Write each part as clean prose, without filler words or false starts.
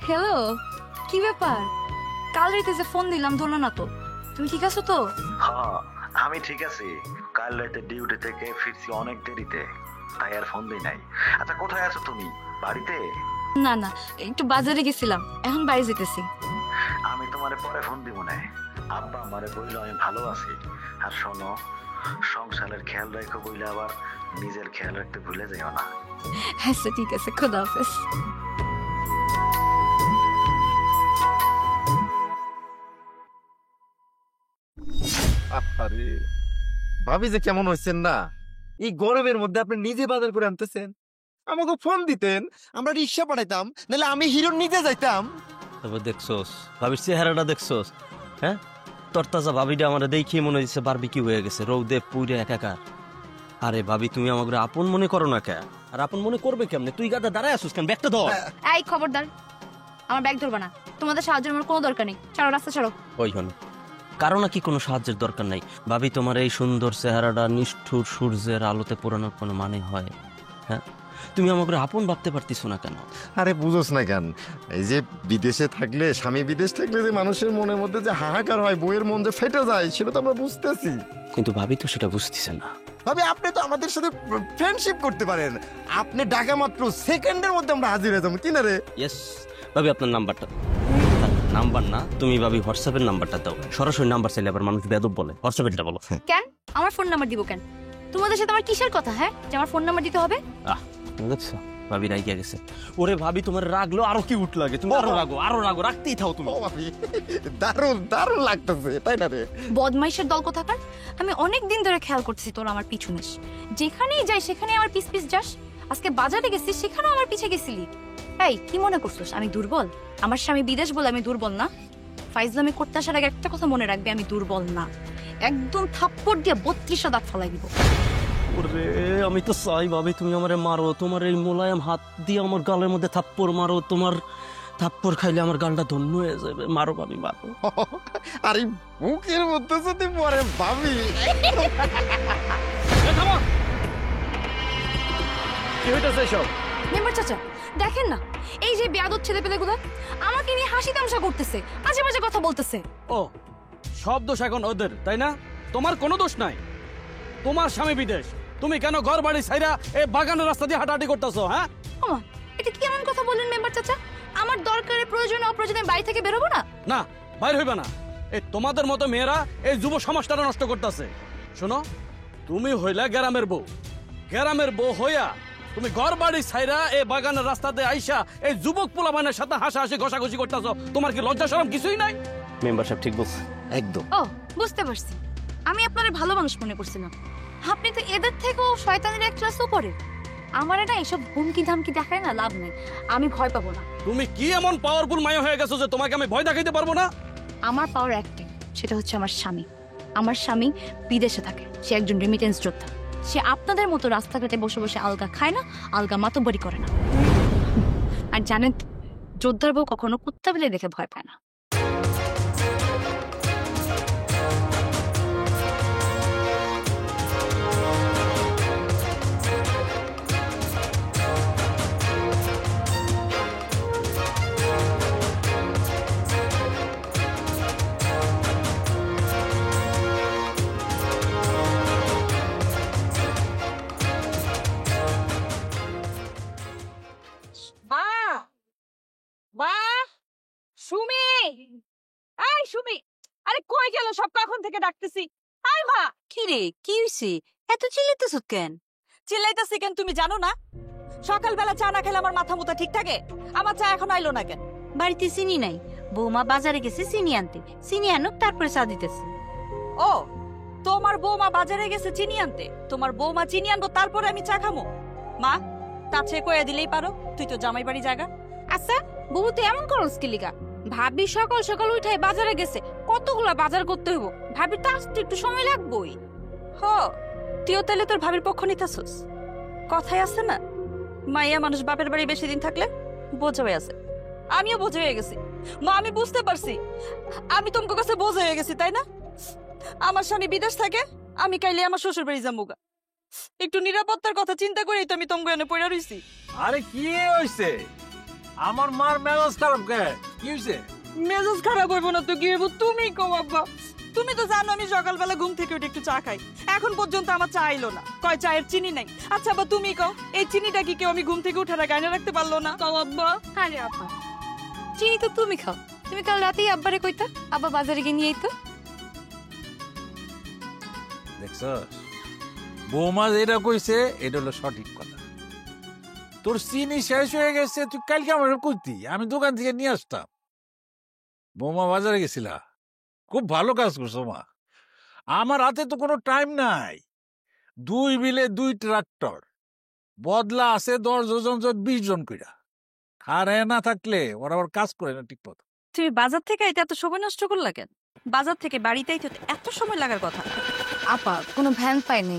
Hello, কি ব্যাপার? কাল রাতে যে ফোন দিলাম ধরলো না তো। তুমি ঠিক আছো তো? হ্যাঁ, আমি ঠিক আছি। কাল রাতে ডিউটি থেকে ফিরছি অনেক দেরিতে, তাই আর ফোন দিই নাই। আচ্ছা, কোথায় আছো তুমি? বাড়িতে? না না, একটু বাজারে গেছিলাম, এখন বাড়ি যেতেছি। আমি তোমারে পরে ফোন দিব না। আব্বা আমারে বললো আমি ভালো আছি। আর শোনো, সংসারের খেয়াল রাখো বইলে আবার নিজের খেয়াল রাখতে ভুলে যাইও না। আচ্ছা ঠিক আছে, খোদা হাফেজ। আরে ভাবি যে কেমন হয়েছেন না, এই গরমের মধ্যে আপনি নিজে বাজার করে আনতেছেন। আমাকে ফোন দিতেন, আমরা রিক্সা পাঠাইতাম, নাহলে আমি হিরোর নিজে যাইতাম। তবে দেখছোস ভাবির চেহারাটা দেখছোস? হ্যাঁ, তরতাজা ভাবিটা আমার দেখিয়ে মনে হচ্ছে বারবিকিউ হয়ে গেছে, রৌদে পুইরে একাকার। আরে ভাবি, তুমি আমাকে আপন মনে করো না কে? আর আপন মনে করবে কেমনে? তুই গাদা দাঁড়ায় আসুস কেন? ব্যাগটা ধর। এই খবরদার, আমার ব্যাগ ধরবা না। তোমাদের সাহায্যের আমার কোনো দরকার নেই। ছাড়ো, রাস্তা ছাড়ো। ওই হন, কারো নাকি কোনো সাহায্যের দরকার নাই। ভাবি, তোমার এই সুন্দর চেহারাটা নিষ্ঠুর সূর্যের আলোতে পোড়ানোর কোনো মানে হয়? হ্যাঁ, তুমি আমাকে আপন ভাবতে পারতিস না কেন? আরে বুঝোস না কেন, এই যে বিদেশে থাকলে, স্বামী বিদেশ থাকলে যে মানুষের মনের মধ্যে যে হাহাকার হয়, বইয়ের মন যে ফেটে যায়, সেটা তো আমরা বুঝতেছি। কিন্তু ভাবি তো সেটা বুঝতেছে না। ভাবি, আপনি তো আমাদের সাথে ফ্রেন্ডশিপ করতে পারেন। আপনি ডাকা মাত্র সেকেন্ডের মধ্যে আমরা হাজির হয়ে যাবো, কি না রে? ইয়েস ভাবি, আপনার নাম্বারটা। নাম্বার না, তুমি ভাবি হোয়াটসঅ্যাপের নাম্বারটা দাও। সরাসরি নাম্বার চাইলে আবার মানুষ বেদব বলে, হোয়াটসঅ্যাপেরটা বলো। কেন আমার ফোন নাম্বার দিব কেন? তোমাদের সাথে আমার কিসের কথা? হ্যাঁ, যে আমার ফোন নাম্বার দিতে হবে? দেখছো ভাবি রাগিয়া গেছে। ওরে ভাবি, তোমার রাগলো আরো কি উঠ লাগে, তুমি আরো রাগো, আরো রাগো, রাখতেই থাও তুমি। ও ভাবি, দারুণ দারুণ লাগতেছে, তাই না রে? বদমাইশের দল কোথাকার। আমি অনেক দিন ধরে খেয়াল করতেছি তোর আমার পিছু নিস। যেখানেই যাই সেখানে আমার পিছ পিছ যাস। আজকে বাজারে গেছিস, সেখানেও আমার পিছে গেছিলি। এই কি মনে করছিস আমি দুর্বল? আমার স্বামী বিদেশ বলে আমি দুর্বল না? ফাইজলামি করতে আসার আগে একটা কথা মনে রাখবে, আমি দুর্বল না। একদম থাপ্পড় দিয়ে 32 দাঁত ফেলাই দিব। ওরে আমি তো চাই ভাবি তুমি আমারে মারো, তোমার এই মোলায়েম হাত দিয়ে আমার গালের মধ্যে থাপ্পড় মারো। তোমার থাপ্পড় খাইলে আমার গালটা ধন্য হয়ে যাবে। মারো ভাবি, মারো। আরে বুকের মধ্যে যদি পরে ভাবি। কি হইতাছে সব? মেম্বার চাচা দেখেন না, এই যে বেয়াদব ছেলেপেলেগুলো আমাকে নিয়ে হাসি তামসা করতেছে, আজে বাজে কথা বলতেছে। ও, সব দোষ এখন ওদের, তাই না? তোমার কোনো দোষ নাই। তোমার স্বামী বিদেশ, তুমি কেন ঘর বাড়ি ছাইরা এই বাগানের রাস্তা দিয়ে হাঁটাহাঁটি করতেছো? হ্যাঁ, ওমা, এটা কি এমন কথা বললেন মেম্বার চাচা? আমার দরকারে প্রয়োজনে অপ্রয়োজনে বাড়ি থেকে বেরোবো না? না, বাইর হইবে না। এই তোমাদের মতো মেয়েরা এই যুব সমাজটা নষ্ট করতেছে। শোনো, তুমি হইলা গ্রামের বউ। গ্রামের বউ হইয়া তুমি ঘর বাড়ি ছাইরা এই বাগানের রাস্তাতে আইসা এই যুবক পোলাপানের সাথে হাসাহাসি ঘষাঘষি করতেছো। তোমার কি লজ্জা শরম কিছুই নাই? মেম্বার সাহেব ঠিক বলছে, একদম। ও, বুঝতে পারছি। আমি আপনার ভালো মানুষ মনে করছিলাম। আপনি তো এদের থেকেও শয়তানের এক ক্লাস উপরে। আমার না এসব হুমকি ধামকি দেখায় না, লাভ নেই। আমি ভয় পাবো না। তুমি কি এমন পাওয়ারফুল মায়া হয়ে গেছো যে তোমাকে আমি ভয় দেখাইতে পারবো না? আমার পাওয়ার একটাই, সেটা হচ্ছে আমার স্বামী। আমার স্বামী বিদেশে থাকে, সে একজন রেমিটেন্স যোদ্ধা। সে আপনাদের মতো রাস্তাঘাটে বসে বসে আলগা খায় না, আলগা মাতব্বরি করে না। আর জানেন তো, যোদ্ধার বউ কখনো কুত্তা বিলে দেখে ভয় পায় না। সুমি, এই সুমি, আরে কই গেল সব? কখন থেকে ডাকতেছি। আয় মা। কি রে, কি হইছে? এত চিল্লাইতেছ কেন? চিল্লাইতেছি কেন তুমি জানো না? সকালবেলা চা না খেলে আমার মাথা মুথা ঠিক থাকে? আমার চা এখন আইলো না কেন? বাড়িতে চিনি নাই, বৌমা বাজারে গেছে চিনি আনতে। চিনি আনুক, তারপরে চা দিতেছে। ও, তোমার বৌমা বাজারে গেছে চিনি আনতে। তোমার বৌমা চিনি আনবো, তারপরে আমি চা খামো? মা, তাছে কয়ে দিলেই পারো, তুই তো জামাই বাড়ি জায়গা। আচ্ছা বহু তো এমন করস কি লিগা? ভাবি সকাল সকাল উঠাই বাজারে গেছে, কতগুলা বাজার করতে হইব। ভাবি তো আসতে একটু সময় লাগবেই। হ, তুইও তাহলে তোর ভাবির পক্ষ নিতেছস। কথাই আছে না, মাইয়া মানুষ বাপের বাড়ি বেশি দিন থাকলে বোঝা হয়ে আছে। আমিও বোঝা হয়ে গেছি মা, আমি বুঝতে পারছি। আমি তোমার কাছে বোঝা হয়ে গেছি, তাই না? আমার স্বামী বিদেশ থাকে, আমি কাইলে আমার শ্বশুর বাড়ি যাবো। একটু নিরাপত্তার কথা চিন্তা করেই তো আমি তোমাকে এনে পড়ে রইছি। আরে কি হইছে? আমার মার মেজাজ খারাপ কে কি হয়েছে? মেজাজ খারাপ হইব না তো কি হইব তুমি কও আব্বা। তুমি তো জানো আমি সকালবেলা ঘুম থেকে উঠে একটু চা খাই, এখন পর্যন্ত আমার চা আইলো না, কয় চায়ের চিনি নাই। আচ্ছা আব্বা তুমি কও এই চিনিটা কি কেউ আমি ঘুম থেকে উঠার আগে আইনা রাখতে পারলো না? কও আব্বা। আরে আপা, চিনি তো তুমি খাও। তুমি কাল রাতেই আব্বারে কইতা আব্বা বাজারে গিয়ে নিয়ে আইতো। দেখছস বৌমা যেটা কইছে এটা হলো সঠিক কথা। তোর চিনি শেষ হয়ে গেছে, তুই কালকে আমার কইতি, আমি দোকান থেকে নিয়ে আসতাম। বৌমা বাজারে গেছিলা, খুব ভালো কাজ করছো মা। আমার হাতে তো কোনো টাইম নাই। 2 মিলে 2 ট্রাক্টর, বদলা আছে 10 জন 20 জন কইরা। আর না থাকলে ওরা আবার কাজ করে না ঠিক মতো। তুমি বাজার থেকে আইতে এত সময় নষ্ট করলা কেন? বাজার থেকে বাড়িতে আইতে তো এত সময় লাগার কথা। আপা কোনো ভ্যান পাইনি,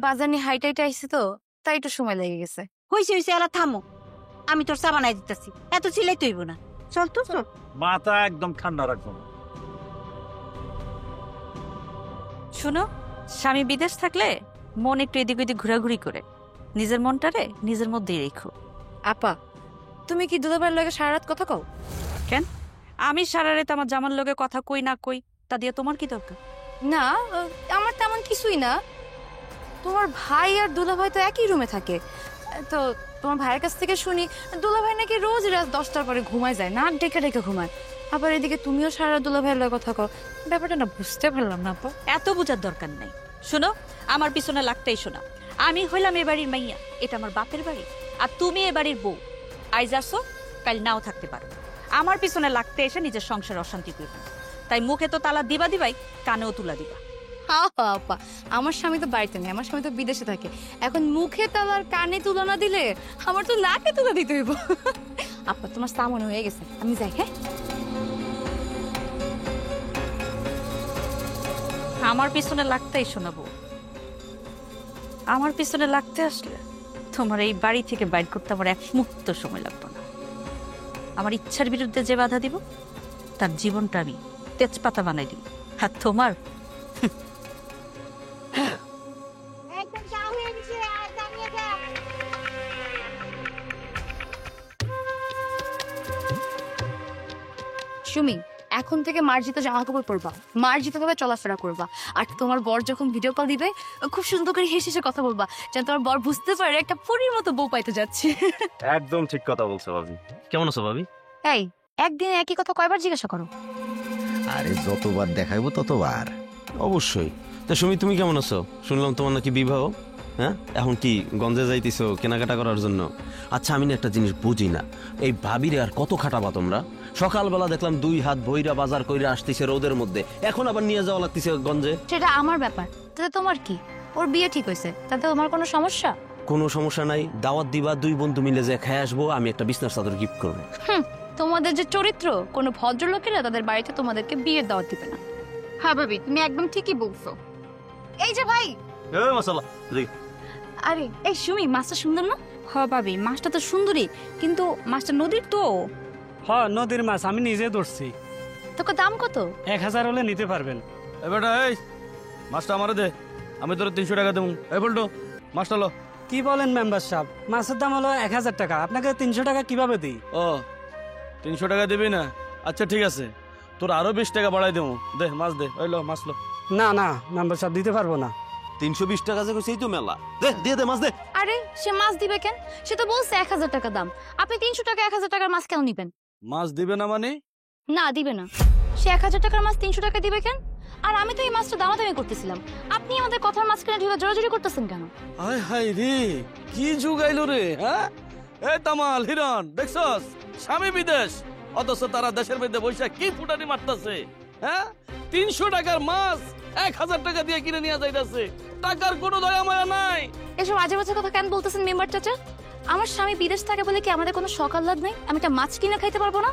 বাজার নিয়ে হাইটাইটে আইসি তো তাই একটু সময় লেগে গেছে। হইছে হইছে, এলা থামো, আমি তোর চা বানাই দিতেছি, এত চিলাই তৈব না। চল তো চল। মাথা একদম ঠান্ডা রাখবো। শুনো, স্বামী বিদেশ থাকলে মন একটু এদিক ওদিক ঘোরাঘুরি করে, নিজের মনটারে নিজের মধ্যেই রেখো। আপা তুমি কি দুলাভাইয়ের লগে সারা রাত কথা কও? কেন আমি সারা রাত আমার জামার লগে কথা কই না কই তা দিয়ে তোমার কি দরকার? না, আমার তেমন কিছুই না। তোমার ভাই আর দুলাভাই তো একই রুমে থাকে, তো তোমার ভাইয়ের কাছ থেকে শুনি দুলাভাই নাকি রোজ রাত 10টার পরে ঘুমায় যায়, নাক ডেকে ডেকে ঘুমায়। আবার এদিকে তুমিও সারা রাত দুলাভাইয়ের লগে কথা কও, ব্যাপারটা না বুঝতে পারলাম না আপা। এত বোঝার দরকার নাই। শোনো, আমার পিছনে লাগতেই শোনা। আমি হইলাম এ বাড়ির মাইয়া, এটা আমার বাপের বাড়ি, আর তুমি এ বাড়ির বউ। আইজ আসো, কাল নাও থাকতে পারো। আমার পিছনে লাগতে এসে নিজের সংসার অশান্তি করবে না। তাই মুখে তো তালা দিবা দিবাই, কানেও তুলা দিবা। আপা আমার স্বামী তো বাড়িতে নেই, আমার স্বামী তো বিদেশে থাকে। এখন মুখে তালার কানে তুলনা দিলে আমার তো নাকে তুলে দিতে হইব। আপা তোমার সামনে হয়ে গেছে, আমি যাই। হ্যাঁ, আমার পিছনে লাগতেই শোনাবো। আমার পিছনে লাগতে আসলে তোমার এই বাড়ি থেকে বাইর করতে আমার এক মুহূর্ত সময় লাগবে না। আমার ইচ্ছার বিরুদ্ধে যে বাধা দিব তার জীবনটা আমি তেজপাতা বানাই দিব। আর তোমার সুমি, এখন থেকে মার্জিত জামা কাপড় পরবা, মার্জিত ভাবে চলাফেরা করবা। আর তোমার বর যখন ভিডিও কল দিবে খুব সুন্দর করে হেসে হেসে কথা বলবা, যেন তোমার বর বুঝতে পারে একটা পরীর মতো বউ পাইতে যাচ্ছে। একদম ঠিক কথা বলছো ভাবি। কেমন আছো ভাবি? এই একদিনে একই কথা কয়বার জিজ্ঞাসা করো? আরে যতবার দেখাইবো ততবার। অবশ্যই। তা সুমি তুমি কেমন আছো? শুনলাম তোমার নাকি বিবাহ, হ্যাঁ? এখন কি গঞ্জে যাইতেছো কেনাকাটা করার জন্য? আচ্ছা আমি না একটা জিনিস বুঝি না, এই ভাবিরে আর কত খাটাবা তোমরা? সকালবেলা দেখলাম 2 হাত বইরা বাজার কইরা আসতেছে রোদের মধ্যে, এখন আবার নিয়ে যাওয়া লাগতেছে গঞ্জে। সেটা আমার ব্যাপার, তাতে তোমার কি? ওর বিয়ে ঠিক হয়েছে, তাতে তোমার কোনো সমস্যা? কোনো সমস্যা নাই, দাওয়াত দিবা, 2 বন্ধু মিলে যে খেয়ে আসবো, আমি একটা বিছনার চাদর গিফট করবো। তোমাদের যে চরিত্র, কোনো ভদ্রলোকেরা তাদের বাড়িতে তোমাদেরকে বিয়ের দাওয়াত দিবে না। হ্যাঁ ভাবি, তুমি একদম ঠিকই বলছো। এই যে ভাই, এই মশালা আরে এই সুমি, মাছটা সুন্দর না? হ ভাবি, মাছটা তো সুন্দরী, কিন্তু মাছটা নদীর তো। হ্যাঁ নদীর মাছ, আমি নিজে ধরছি। তোকে দাম কত? 1000 হলে নিতে পারবেন। এ বেটা, এই মাছটা আমারে দে, আমি তোর 300 টাকা দেবো। এই বলতো মাছটা লো। কি বলেন মেম্বার সাহেব, মাছের দাম হলো 1000 টাকা, আপনাকে 300 টাকা কিভাবে দিই? ও 300 টাকা দিবি না? আচ্ছা ঠিক আছে, তোর আরো 20 টাকা বাড়াই দেবো। দে মাছ দে, ওই লো মাছ লো। না না মেম্বার সাহেব, দিতে পারবো না। 320 টাকা যে কইছি, এই তো মেলা। দে দিয়ে দে মাছ দে। আরে সে মাছ দিবে কেন? সে তো বলছে 1000 টাকা দাম। আপনি 300 টাকা 1000 টাকার মাছ কেন নিবেন? মাছ দিবে না মানে? না দিবে না। সে 1000 টাকার মাছ 300 টাকা দিবে কেন? আর আমি তো এই মাছটা দামাদামি করতেছিলাম, আপনি আমাদের কথার মাঝখানে ঢুকে জোরাজুরি করতেছেন কেন? হায় হায় রে, কি যুগ আইলো রে। হ্যাঁ, এ তামাল হিরণ দেখছস, স্বামী বিদেশ, অথচ তারা দেশের মধ্যে বসে কি ফুটানি মারতাছে। হ্যাঁ, 300 টাকার মাছ 1000 টাকা দিয়ে কিনে নিয়ে যাইতাছে। টাকার কোনো দয়া মায়া নাই। এসব আজে বাজে কথা কেন বলতেছেন মেম্বার চাচা? আমার স্বামী বিদেশ থাকে বলে কি আমাদের কোনো শখ আহ্লাদ নাই? আমি একটা মাছ কিনে খাইতে পারবো না?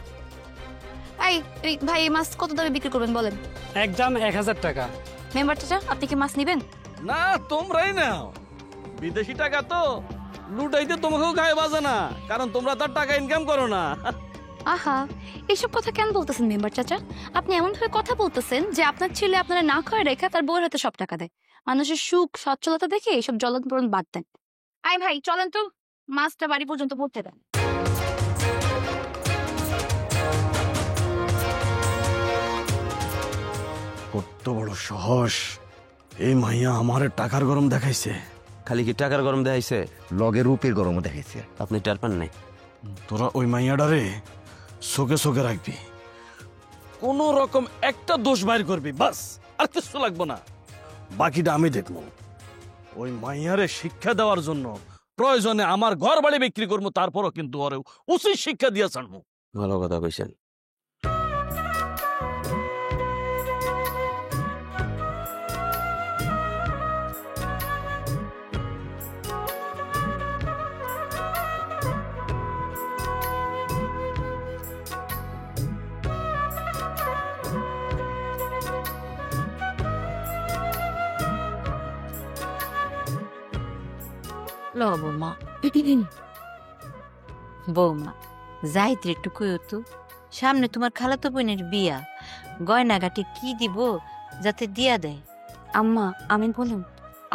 এই ভাই, এই মাছ কত দামে বিক্রি করবেন বলেন? একদম 1000 টাকা। মেম্বার চাচা, আপনি কি মাছ নিবেন? না, তোমরাই নাও। বিদেশি টাকা তো লুটাইতে তোমাকেও গায়ে বাজে না, কারণ তোমরা তার টাকা ইনকাম করো না। আহা, এইসব কথা কেন বলতেছেন মেম্বার চাচা? আপনি এমন ভাবে কথা বলতেছেন যে আপনার ছেলে আপনারা না খাওয়া রেখা তার বউয়ের হাতে সব টাকা দেয়। মানুষের সুখ সচ্ছলতা দেখে এইসব জ্বলন বাদ দেন। আই ভাই চলেন তো, মাছটা বাড়ি পর্যন্ত পৌঁছে দেন। কত বড় সাহস! এই মাইয়া আমার টাকার গরম দেখাইছে। খালি কি টাকার গরম দেখাইছে? লগে রূপের গরমও দেখাইছে। আপনি টের পান নাই? তোরা ওই মাইয়াডারে চোখে চোখে রাখবি, কোন রকম একটা দোষ বাইর করবি, বাস, আর কিছু লাগবো না। বাকিটা আমি দেখবো। ওই মাইয়ারে শিক্ষা দেওয়ার জন্য প্রয়োজনে আমার ঘর বাড়ি বিক্রি করবো, তারপরও কিন্তু ওরে উচিত শিক্ষা দিয়ে ছাড়বো। ভালো কথা কইছেন। ল বৌমা বৌমা যাইতে একটু কইও তো, সামনে তোমার খালাতো বোনের বিয়া, গয়নাগাটি কি দিব যাতে দিয়া দেয়। আম্মা আমি বলুন,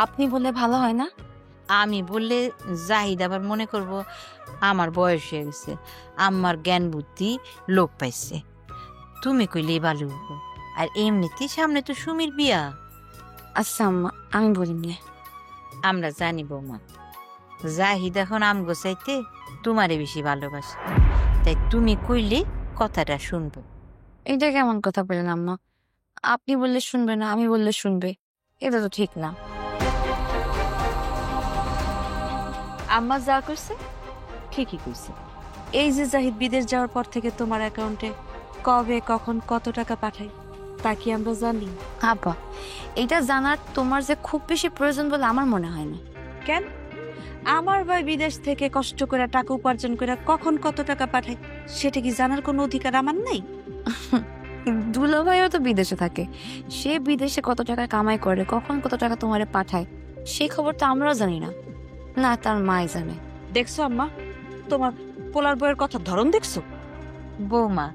আপনি বললে ভালো হয় না? আমি বললে জাহিদ আবার মনে করব আমার বয়স হয়ে গেছে, আমার জ্ঞান বুদ্ধি লোপ পাইছে। তুমি কইলেই ভালো হবো। আর এমনিতে সামনে তো সুমির বিয়া। আচ্ছা আম্মা আমি বলিনি। আমরা জানি বৌমা, জাহিদ এখন আমগো চাইতে তোমারে বেশি ভালোবাসে, তাই তুমি কইলে কথাটা শুনবো। এটা কেমন কথা বলেন আম্মা? আপনি বললে শুনবে না, আমি বললে শুনবে, এটা তো ঠিক না। আম্মা যা করছে ঠিকই কইছে। এই যে জাহিদ বিদেশ যাওয়ার পর থেকে তোমার অ্যাকাউন্টে কবে কখন কত টাকা পাঠাই তা কি আমরা জানি? আব্বা, এটা জানার তোমার যে খুব বেশি প্রয়োজন বলে আমার মনে হয় না। কেন? আমার ভাই বিদেশ থেকে কষ্ট করে টাকা উপার্জন করে কখন কত টাকা পাঠায় সেটা কি জানার কোনো অধিকার আমার নেই? দুলাভাইও তো বিদেশে থাকে, সে বিদেশে কত টাকা কামাই করে, কখন কত টাকা তোমারে পাঠায়, সেই খবর তো আমরাও জানি না। না, তার মাই জানে। দেখছো আম্মা, তোমার পোলার বইয়ের কথা ধরন দেখছো? বৌমা,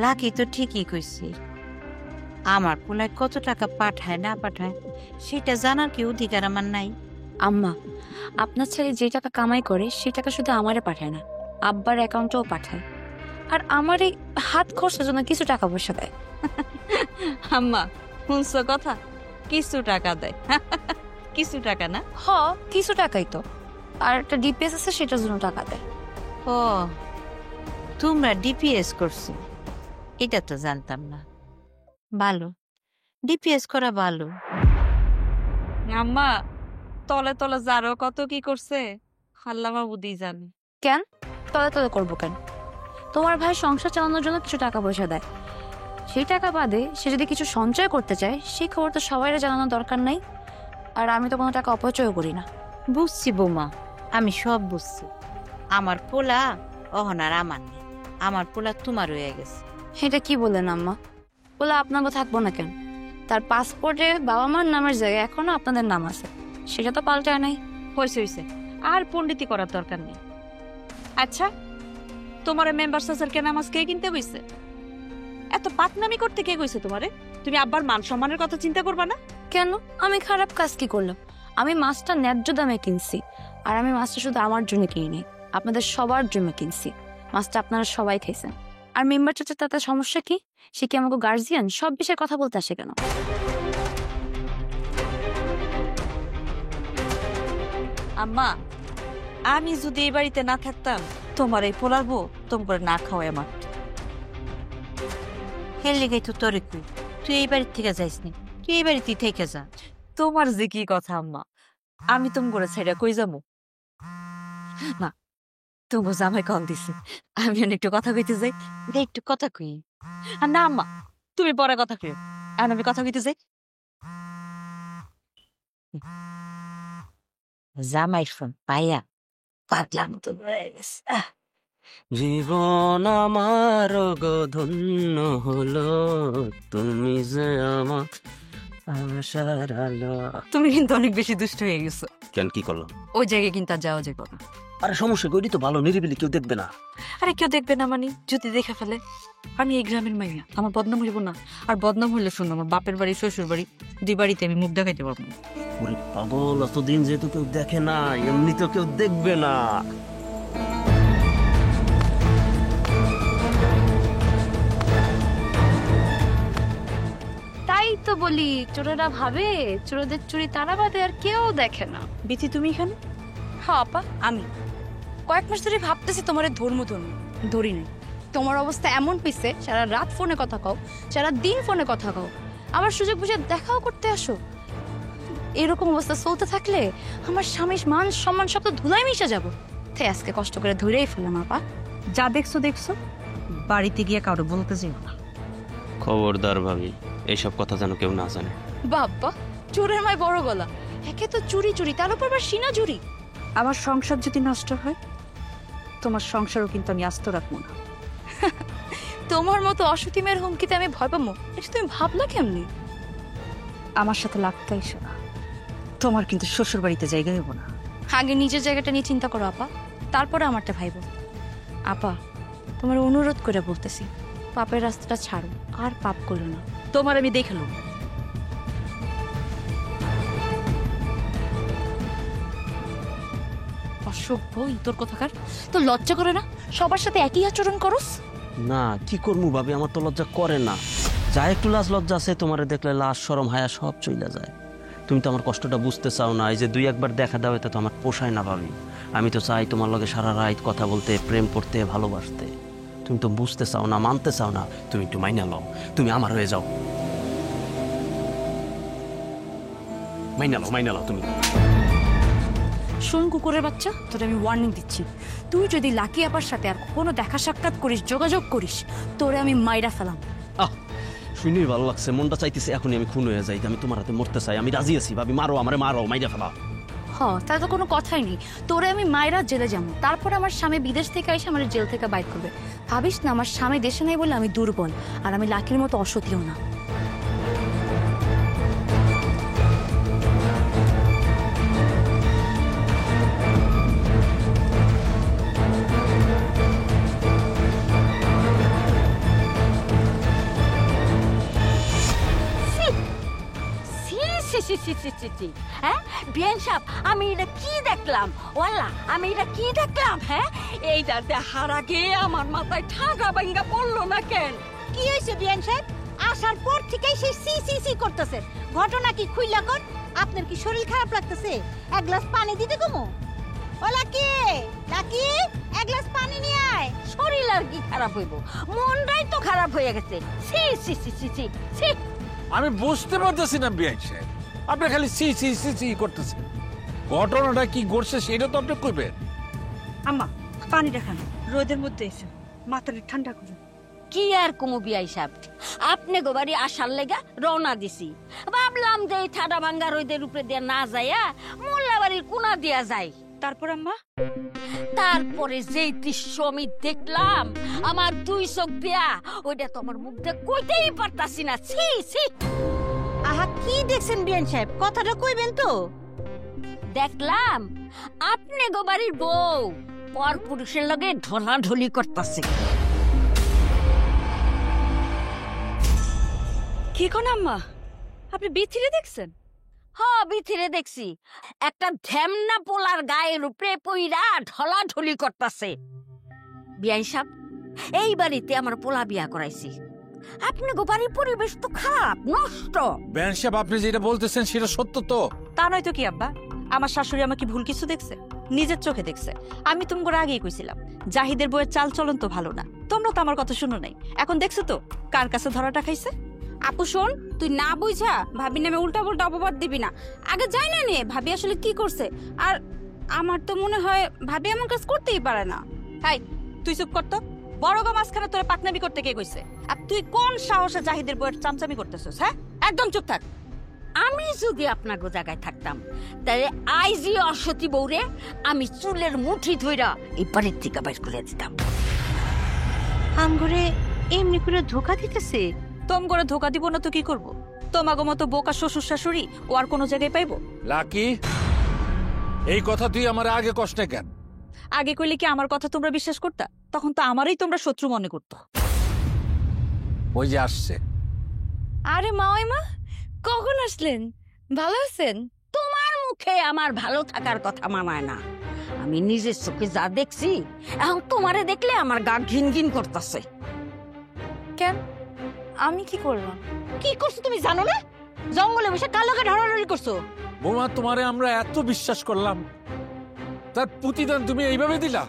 লাকি তো ঠিকই কইছে, আমার পোলায় কত টাকা পাঠায় না পাঠায় সেটা জানার কি অধিকার আমার নাই? আম্মা, আপনার ছেলে যে টাকা কামাই করে সেই টাকা শুধু আমারে পাঠায় না, আব্বার অ্যাকাউন্টেও পাঠায়, আর আমার এই হাত খরচের জন্য কিছু টাকা পয়সা দেয়। আম্মা শুনছো কথা, কিছু টাকা দেয়? কিছু টাকা না, হ, কিছু টাকাই তো। আর একটা ডিপিএস আছে, সেটার জন্য টাকা দেয়। ও, তোমরা ডিপিএস করছো, এটা তো জানতাম না। ভালো, ডিপিএস করা ভালো। আম্মা তলে তলে যারও কত কি করছে আল্লাহ মাবুদি জানে। কেন তলে তলে করবো কেন? তোমার ভাই সংসার চালানোর জন্য কিছু টাকা পয়সা দেয়, সেই টাকা বাদে সে যদি কিছু সঞ্চয় করতে চায় সেই খবর তো সবাইরে জানানোর দরকার নাই। আর আমি তো কোনো টাকা অপচয় করি না। বুঝছি বৌমা, আমি সব বুঝছি। আমার পোলা অহনার আমার নেই, আমার পোলা তোমার হয়ে গেছে। এটা কি বললেন আম্মা? বলে আপনাকে থাকবো না কেন? তার পাসপোর্টে বাবা মার নামের জায়গায় এখনো আপনাদের নাম আছে, সেটা তো পাল্টায় নাই। হয়েছে হয়েছে, আর পণ্ডিতি করার দরকার নেই। আচ্ছা, তোমার মেম্বার সাসারকে নামাজ কে কিনতে কইছে? এত পাতনামি করতে কে কইছে তোমারে? তুমি আব্বার মান সম্মানের কথা চিন্তা করবা না? কেন? আমি খারাপ কাজ কি করলাম? আমি মাছটা ন্যায্য দামে কিনছি, আর আমি মাছটা শুধু আমার জন্য কিনি, আপনাদের সবার জন্য কিনছি। মাছটা আপনারা সবাই খাইছেন। আর মেম্বার চাচা তাতে সমস্যা কি? সে কি আমাকে গার্জিয়ান? সব বিষয়ে কথা বলতে আসে কেন? আম্মা, আমি যদি এই বাড়িতে না থাকতাম তোমার এই পোলার বউ তোম করে না খাওয়াই আমার। হেলে গাই তো তোরে কই, তুই এই বাড়ির থেকে যাইস নি, তুই এই বাড়িতেই থেকে যা। তোমার যে কি কথা আম্মা, আমি তোম করে ছেড়ে কই যাবো? না, তোমার জামাই কম দিছে, আমি একটু কথা কইতে যাই। একটু কথা কই। আর না আম্মা, তুমি পরে কথা কই, এখন আমি কথা কইতে যাই। জামাই ফোন পাইয়া পাগলাম তো হয়ে গেছে। জীবন আমার গো ধন্য হলো, তুমি যে আমার আশার আলো। তুমি কিন্তু অনেক বেশি দুষ্ট হয়ে গেছো। কেন, কি করলাম? ওই জায়গায় কিন্তু আর যাওয়া যাবে না। আরে সমস্যা করি তো, ভালো নিরিবিলি, কেউ দেখবে না। আরে কেউ দেখবে না মানে? যদি দেখে ফেলে? আমি এই গ্রামের মাইয়া, আমার বদনাম হইব না? আর বদনাম হইলে শুনো, আমার বাপের বাড়ি শ্বশুর বাড়ি দুই বাড়িতে আমি মুখ দেখাইতে পারবো না। ওরে পাগল, অতদিন যেহেতু কেউ দেখে না, এমনি তো কেউ দেখবে না। তাই বলি, চোরেরা ভাবে চোরদের চুরি তারা বাদে আর কেউ দেখে না। বিথি তুমি এখানে? হ্যাঁ আপা, আমি কয়েক মাস ধরে ভাবতেছি তোমার ধর্ম ধরি নাই। তোমার অবস্থা এমন পিছে, সারা রাত ফোনে কথা কও, সারা দিন ফোনে কথা কও, আবার সুযোগ বুঝে দেখাও করতে আসো। এরকম অবস্থা চলতে থাকলে আমার স্বামীর মান সম্মান সব তো ধুলাই মিশে যাবো। তাই আজকে কষ্ট করে ধরেই ফেললাম আপা। যা দেখছো দেখছো, বাড়িতে গিয়ে কারো বলতে যেও না। খবরদার ভাবি, এইসব কথা যেন কেউ না জানে। বাবা, চোরের মায় বড় গলা, একে তো চুরি চুরি, তার উপর আবার সিনা চুরি। আমার সংসার যদি নষ্ট হয়, তোমার সংসারও কিন্তু আমি আস্ত রাখবো না। তোমার মতো অসতী মেয়ের হুমকিতে আমি ভয় পাবো, এটা তুমি ভাবলা কেমনি? আমার সাথে লাগতে এসো না, তোমার কিন্তু শ্বশুর বাড়িতে জায়গা হইব না। আগে নিজের জায়গাটা নিয়ে চিন্তা করো আপা, তারপরে আমারটা ভাইব। আপা, তোমার অনুরোধ করে বলতেছি, পাপের রাস্তাটা ছাড়ো, আর পাপ করো না। তোমার আমি দেখালাম। অসভ্য ইতর কথাকার, তো লজ্জা করে না? সবার সাথে একই আচরণ করস। না, কি করবো ভাবি, আমার তো লজ্জা করে না। যা একটু লাজ লজ্জা আছে, তোমারে দেখলে লাজ শরম হায়া সব চইলা যায়। তুমি তো আমার কষ্টটা বুঝতে চাও না। এই যে 2-1 দেখা দাও, এটা তো আমার পোষায় না ভাবি। আমি তো চাই তোমার লগে সারা রাত কথা বলতে, প্রেম করতে, ভালোবাসতে। তুমি তো বুঝতে চাও না, মানতে চাও না। তুমি একটু মাইনা লও, তুমি আমার হয়ে যাও। মাইনা লও তুমি। শোন কুকুরের বাচ্চা, তোর আমি ওয়ার্নিং দিচ্ছি, তুই যদি লাকি আপার সাথে আর কোনো দেখা সাক্ষাৎ করিস, যোগাযোগ করিস, তোরে আমি মাইরা ফেলাম। শুনেই ভালো লাগছে, মনটা চাইতেছে এখনই আমি খুন হয়ে যাই। আমি তোমার হাতে মরতে চাই, আমি রাজি আছি ভাবি। মারো আমারে, মারো, মাইরা ফেলা। তাহলে তো কোনো কথাই নেই, তোরে আমি মায়েরা জেলে যাবো, তারপর আমার স্বামী বিদেশ থেকে এসে আমার জেল থেকে বাইর করবে। ভাবিস না আমার স্বামী দেশে নাই বলে আমি দুর্বল, আর আমি লাকির মতো অসতীও না। হ্যাঁ বিয়ান সাহেব, আমি এটা কি দেখলাম? ওয়াল্লা, আমি এটা কি দেখলাম? হ্যাঁ, এইটাতে হার আগে আমার মাথায় ঠাগা ভাঙ্গা পড়লো না কেন? কি হয়েছে বিয়ান সাহেব? আসার পর থেকেই সেই সি সি সি করতেছে। ঘটনা কি খুইলা কর। আপনার কি শরীর খারাপ লাগতেছে? এক গ্লাস পানি দিতে কমো। ও লাকি, লাকি, এক গ্লাস পানি নিয়ে আয়। শরীর আর কি খারাপ হইব, মনটাই তো খারাপ হয়ে গেছে। সি সি সি সি সি সি। আমি বুঝতে পারতেছি না বিয়ান সাহেব, আপনি খালি সি সি সি সি করতেছেন। ঘটনাটা কি ঘটছে সেটা তো আপনি কইবেন। আম্মা, পানিটা খান, রোদের মধ্যে এসে মাথাটা ঠান্ডা করুন। কি আর কুমু বিয়াই সাহেব, আপনি গোবারি আসার লেগা রওনা দিছি। ভাবলাম যে এই ঠাডা ভাঙ্গা রোদের উপরে দিয়ে না যাইয়া মোল্লা বাড়ির কোনা দিয়া যায়। তারপর আম্মা, তারপরে যেই দৃশ্য আমি দেখলাম, আমার 2 চোখ দিয়া ওইটা তো আমার মুখ দিয়ে কইতেই পারতাছি না। ছি ছি। আহা, কি দেখছেন বিয়ান সাহেব? কথাটা কইবেন তো? দেখলাম আপনি গোবারির বউ পর পুরুষের লগে ঢলাঢলি করতেছে। কি কোন আম্মা, আপনি বিথিরে দেখছেন? বিথিরে দেখছি, একটা ধ্যামনা পোলার গায়ের উপরে পইরা ঢলাঢলি করতেছে। বিয়াই সাহেব, এই বাড়িতে আমার পোলা বিয়া করাইছি, আপনি গোবারির পরিবেশ তো খারাপ, নষ্ট। বিয়ান সাহেব, আপনি যেটা বলতেছেন সেটা সত্য তো? তা নয় তো কি আব্বা, আমার শাশুড়ি আমাকে ভুল কিছু দেখছে? নিজের চোখে দেখছে। আমি তোমাকে আগেই কইছিলাম জাহিদের বইয়ের চাল চলন তো ভালো না। তোমরা তো আমার কথা শুনো নাই, এখন দেখছো তো কার কাছে ধরাটা খাইছে। আপু শোন, তুই না বুঝা ভাবি নামে উল্টা পাল্টা অপবাদ দিবি না। আগে যাই না নে ভাবি আসলে কি করছে। আর আমার তো মনে হয় ভাবি এমন কাজ করতেই পারে না। হাই, তুই চুপ করতো। বড় গো মাঝখানে তোরে পাকনামি করতে কে কইছে? আর তুই কোন সাহসে জাহিদের বইয়ের চামচামি করতেছিস? হ্যাঁ, একদম চুপ থাক। আমি যদি আপনার জায়গায় থাকতাম, তাহলে আইজি অসতী বউরে আমি চুলের মুঠি ধইরা এই বাড়ির থেকে বাইর করে দিতাম। আমগরে এমনি করে ধোকা দিতেছে। তোম করে ধোকা দিব না তো কি করব? তোমাগো মতো বোকা শ্বশুর শাশুড়ি ও আর কোনো জায়গায় পাইবো? লাকি, এই কথা তুই আমার আগে কষ্টে কেন? আগে কইলে কি আমার কথা তোমরা বিশ্বাস করতা? তখন তো আমারই তোমরা শত্রু মনে করতো। ওই যে আসছে। আরে মা, ওই মা, কখন আসলেন? ভালো আছেন? তোমার মুখে আমার ভালো থাকার কথা মানায় না। আমি নিজের চোখে যা দেখছি, এখন তোমারে দেখলে আমার গা ঘিন ঘিন করতেছে। কেন, আমি কি করলাম? কি করছো তুমি জানো না? জঙ্গলে বসে কার লগে ঢড়াঢড়ি করছো? বৌমা তোমারে আমরা এত বিশ্বাস করলাম, তার প্রতিদান তুমি এইভাবে দিলা?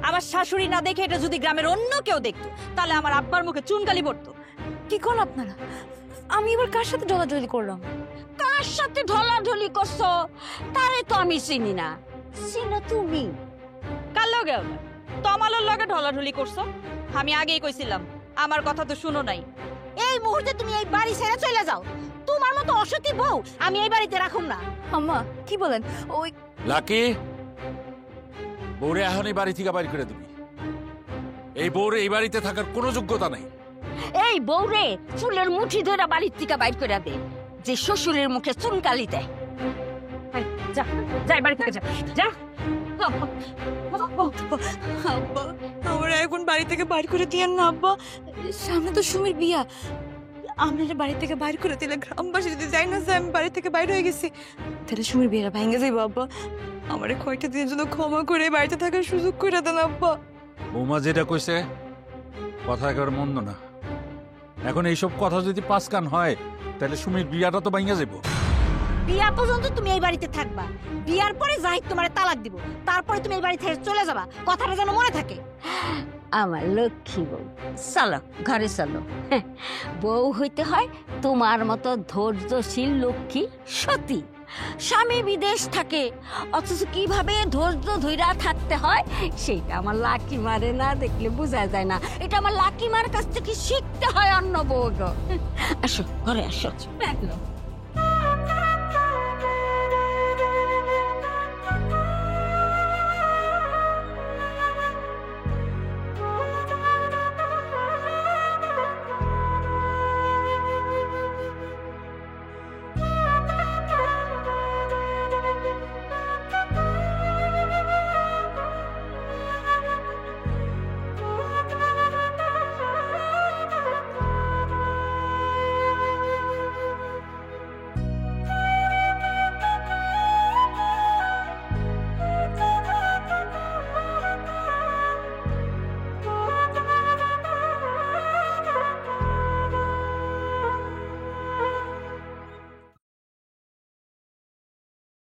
আমার শাশুড়ি না দেখে এটা যদি গ্রামের অন্য কেউ দেখতো তাহলে আমার আব্বার মুখে চুনকালি পড়তো। কি কোন আপনারা? আমি এবার কার সাথে ঢলাঢলি করলাম? কার সাথে ঢলাঢলি করছো তারে তো আমি চিনি না, চিনো তুমি? কার লগে আবার? তমালের লগে ঢলাঢলি করছো। আমি আগেই কইছিলাম, আমার কথা তো শুনো নাই। এই মুহূর্তে তুমি এই বাড়ি ছেড়ে চলে যাও। তোমার মতো অসতী বউ আমি এই বাড়িতে রাখুম না। আম্মা কি বলেন? ওই লাকি, বউরে এখন এই বাড়ি থেকে বাইর করে দিবি। এই বউরে এই বাড়িতে থাকার কোনো যোগ্যতা নাই। এই বউরে চুলের মুঠি ধরে বাড়ির থেকে বাইর করে দে, যে শ্বশুরের মুখে চুনকালি দেয়। যা যাই বাড়ি থেকে যা যা। আমরা এখন বাড়ি থেকে বাইর করে দিয়েন না আব্বা। সামনে তো সুমির বিয়া, আমরা বাড়ি থেকে বাইর করে দিলে গ্রামবাসী যদি যাই না যে আমি বাড়ি থেকে বাইর হয়ে গেছি, তাহলে সুমির বিয়েটা ভেঙে যাইব আব্বা। আমার কয়টা দিনের জন্য ক্ষমা করে বাড়িতে থাকার সুযোগ করে দেন আব্বা। বৌমা যেটা কইছে কথা একেবারে মন্দ না। এখন এইসব কথা যদি পাঁচ কান হয় তাহলে সুমির বিয়াটা তো ভাঙা যাবো। বিয়া পর্যন্ত তুমি এই বাড়িতে থাকবা, বিয়ার পরে জাহিদ তোমারে তালাক দিব, তারপরে তুমি এই বাড়ি থেকে চলে যাবা। কথাটা যেন মনে থাকে। আমার লক্ষ্মী বউ, চলো ঘরে চলো। বউ হইতে হয় তোমার মতো ধৈর্যশীল লক্ষ্মী সতী। স্বামী বিদেশ থাকে, অথচ কিভাবে ধৈর্য ধৈরা থাকতে হয় সেটা আমার লাকি মারে না দেখলে বোঝা যায় না। এটা আমার লাকি মার কাছ থেকে শিখতে হয় অন্য বউ গো। আসো ঘরে আসো।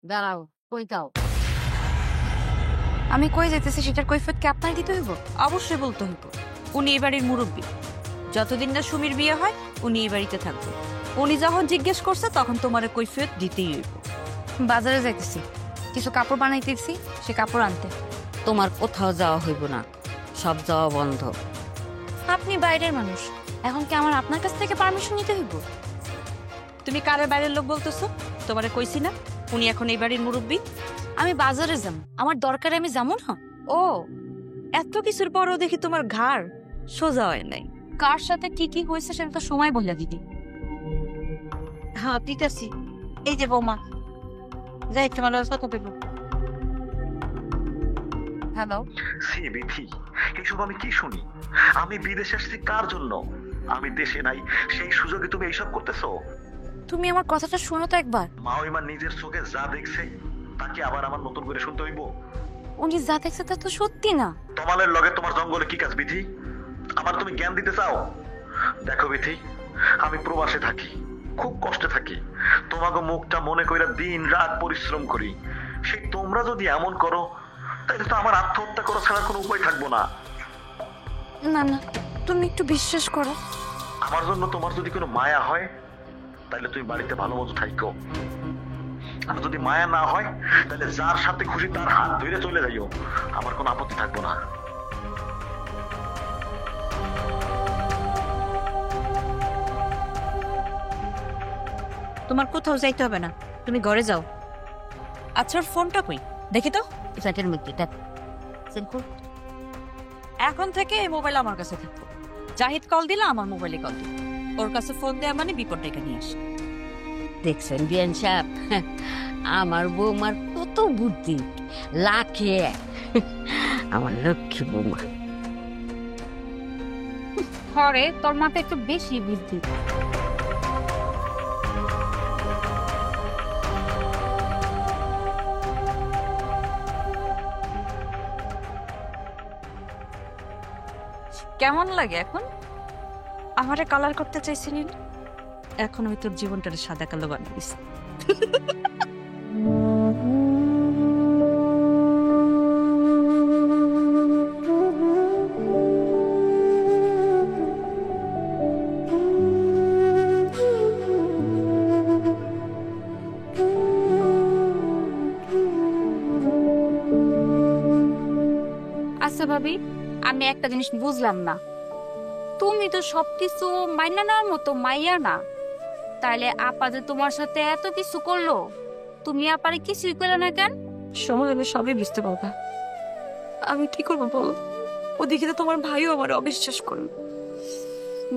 দাঁড়াও, কই যাও? আমি কই যাইতেছি সেটার কৈফিয়ত কি আপনার দিতে হইব? অবশ্যই বলতে হইব। উনি এই বাড়ির মুরব্বী, যতদিন না সুমির বিয়ে হয় উনি এই বাড়িতে থাকবে। উনি যখন জিজ্ঞেস করছে তখন তোমার কৈফিয়ত দিতেই হইব। বাজারে যাইতেছি, কিছু কাপড় বানাইতেছি, সে কাপড় আনতে। তোমার কোথাও যাওয়া হইব না, সব যাওয়া বন্ধ। আপনি বাইরের মানুষ, এখন কি আমার আপনার কাছ থেকে পারমিশন নিতে হইব? তুমি কারে বাইরের লোক বলতেছো? তোমারে কইছি না উনি এখন এই বাড়ির মুরব্বী। আমি বাজারে যাম, আমার দরকারে আমি যাবো না? ও, এত কিছুর পরও দেখি তোমার ঘাড় সোজা হয় নাই। কার সাথে কি কি হয়েছে সেটা তো সময় বলে দিদি। হ্যাঁ ঠিক আছে। এই যে বৌমা, যাই তোমার কত দেবো? হ্যালো সে বিধি, এসব আমি কি শুনি? আমি বিদেশে আসছি কার জন্য? আমি দেশে নাই, সেই সুযোগে তুমি এইসব করতেছো? তুমি আমার কথাটা শোনো তো একবার। মা ওইমা নিজের চোখে যা দেখছে তাকে আবার আমার নতুন করে শুনতে হইব? উনি যা দেখছে তা তো সত্যি না। তোমালের লগে তোমার জঙ্গলে কি কাজ বিধি? আমার তুমি জ্ঞান দিতে চাও? দেখো বিধি, আমি প্রবাসে থাকি, খুব কষ্টে থাকি, তোমাকে মুখটা মনে কইরা দিন রাত পরিশ্রম করি। সেই তোমরা যদি এমন করো তাহলে তো আমার আত্মহত্যা করা ছাড়া কোনো উপায় থাকবো না। না না, তুমি একটু বিশ্বাস করো। আমার জন্য তোমার যদি কোনো মায়া হয় তাহলে তুমি বাড়িতে ভালো মতো থাকো, আর যদি মায়া না হয় তাহলে যার সাথে খুশি তার হাত ধরে চলে যাইও, আমার কোনো আপত্তি থাকবো না। তোমার কোথাও যাইতে হবে না, তুমি ঘরে যাও। আচ্ছা, ওর ফোনটা কই দেখি তো। ফ্ল্যাটের মধ্যে দেখ। এখন থেকে এই মোবাইল আমার কাছে থাকবো। জাহিদ কল দিলে আমার মোবাইলে কল দিল, ওর কাছে ফোন দেয়া মানে বিপদ ডেকে নিয়ে আসে। দেখছেন বিয়ান সাহেব, আমার বৌমার কত বুদ্ধি, লাখে এক। আমার লক্ষ্মী বৌমা। ঘরে তোর মাথা একটু বেশি বুদ্ধি। কেমন লাগে এখন? আমারে কালার করতে চাইছিলেন, এখন আমি তোর জীবনটারে সাদা কালো বানাইছি। আচ্ছা ভাবি, আমি একটা জিনিস বুঝলাম না, তুমি তো সবকিছু মাইনা নেওয়ার মতো মাইয়া না, তাইলে আপা যে তোমার সাথে এত কিছু করলো, তুমি আপারে কিছুই করলে না কেন? সময় হলে সবই বুঝতে পারবা। আমি কি করবো বলো? ওদিকে তো তোমার ভাইও আমার অবিশ্বাস করলো।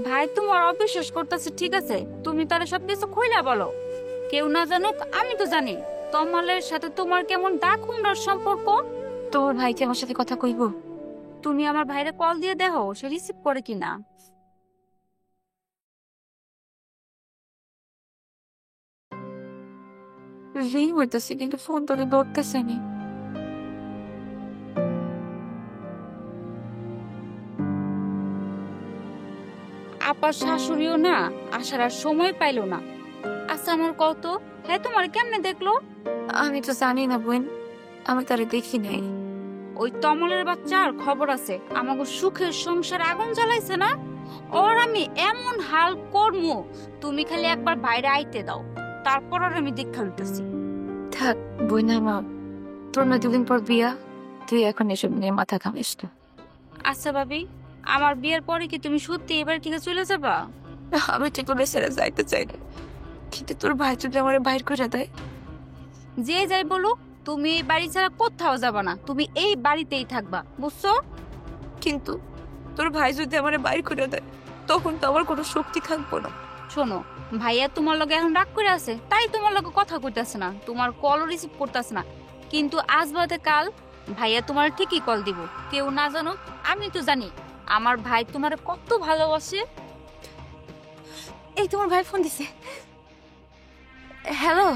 ভাই তোমার অবিশ্বাস করতেছে ঠিক আছে, তুমি তাহলে সবকিছু খুইলা বলো, কেউ না জানুক, আমি তো জানি তমালের সাথে তোমার কেমন দাগ হুমড়ার সম্পর্ক। তোর ভাই কি আমার সাথে কথা কইব? তুমি আমার ভাইরে কল দিয়ে দেখো সে রিসিভ করে কিনা। রিং হইতেছে কিন্তু ফোন তোরে ধরতেছে না। আপার শাশুড়িও না আসার আর সময় পাইলো না। আচ্ছা আমার কত, হ্যাঁ তোমার কেমনে দেখলো? আমি তো জানি না বোন, আমি তারে দেখি নাই। ওই তমলের বাচ্চার খবর আছে, আমাকে সুখের সংসার আগুন জ্বালাইছে না, ওর আমি এমন হাল করমু, তুমি খালি একবার বাইরে আইতে দাও, তারপর আর আমি দীক্ষা আনতেছি। থাক বোন, আমার তোর না দুদিন পর বিয়া, তুই এখন এসব নিয়ে মাথা ঘামিস না। আচ্ছা ভাবি, আমার বিয়ের পরে কি তুমি সত্যি এবার থেকে চলে যাবা? আমি ঠিক করে ছেড়ে যাইতে চাই না, কিন্তু তোর ভাই যদি আমার বাইর করে দেয়? যে যাই বলুক, তুমি এই বাড়ি ছাড়া কোথাও যাবা না, তুমি এই বাড়িতেই থাকবা, বুঝছো? কিন্তু তোর ভাই যদি আমার বাইর করে দেয়, তখন তো আমার কোনো শক্তি থাকবো না। শোনো, ভাইয়া তোমার লগে এখন রাগ করে আছে, তাই তোমার লগে কথা কইতাছে না, তোমার কল রিসিভ করতেছে না, কিন্তু আজ বাদে কাল ভাইয়া তোমার ঠিকই কল দিব, কেউ না জানো, আমি তো জানি আমার ভাই তোমার কত ভালোবাসে। এই তোমার ভাই ফোন দিছে। হ্যালো।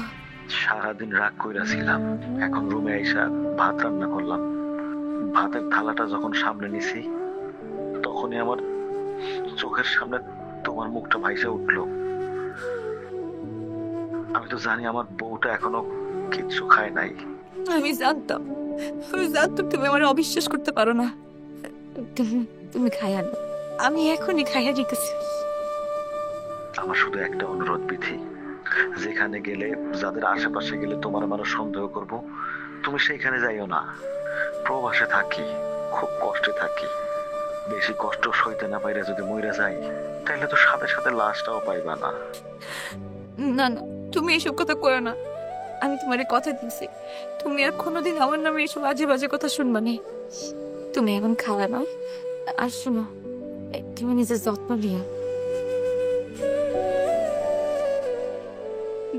সারাদিন রাগ কইরা ছিলাম, এখন রুমে আইসা ভাত রান্না করলাম। ভাতের থালাটা যখন সামনে নিছি, তখনই আমার চোখের সামনে তোমার মুখটা ভাইসা উঠলো। আমি তো জানি আমার বউটা এখনো কিচ্ছু খায় নাই। আমি জানতাম তুমি আমার অবিশ্বাস করতে পারো না। তুমি খাইয়া না, আমি এখনই খাইয়া দিতেছি। আমার শুধু একটা অনুরোধ বিথি, যেখানে গেলে, যাদের আশেপাশে গেলে তোমার আমার সন্দেহ করব, তুমি সেইখানে যাইও না। প্রবাসে থাকি, খুব কষ্টে থাকি, বেশি কষ্ট সইতে না পাইরা যদি মইরা যাই, তাহলে তো সাথে সাথে লাশটাও পাইবা না। না না, তুমি এসব কথা কইও না। আমি তোমারে কথা দিয়েছি, তুমি আর কোনোদিন আমার নামে এসব আজে বাজে কথা শুনবা না। তুমি এখন খাওয়া না, আর শুনো, তুমি নিজের যত্ন নিও।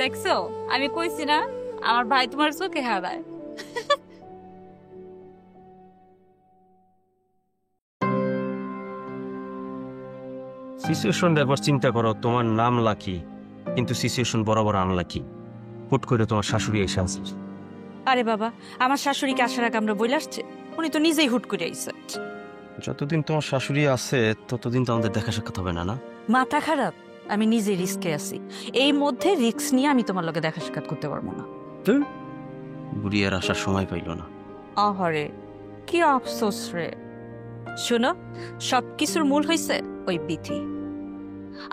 দেখছো, আমি কইছি না আমার ভাই তোমার চোখে হারায়। সিচুয়েশন ব্যাপার চিন্তা করো, তোমার নাম লাকি, কিন্তু সিচুয়েশন বরাবর আনলাকি। হুট করে তোমার শাশুড়ি এসে আসছে। আরে বাবা, আমার শাশুড়িকে আসার আগে আমরা বলে আসছে, উনি তো নিজেই হুট করে আইছে। যতদিন তোমার শাশুড়ি আছে ততদিন তো আমাদের দেখা সাক্ষাৎ হবে না। না মাথা খারাপ, আমি নিজে রিস্কে আছি, এই মধ্যে রিস্ক নিয়ে আমি তোমার লগে দেখা সাক্ষাৎ করতে পারবো না। বুড়ি আর আসার সময় পাইল না। আহারে কি আফসোস রে। শোনো, সবকিছুর মূল হইছে ওই বিথি।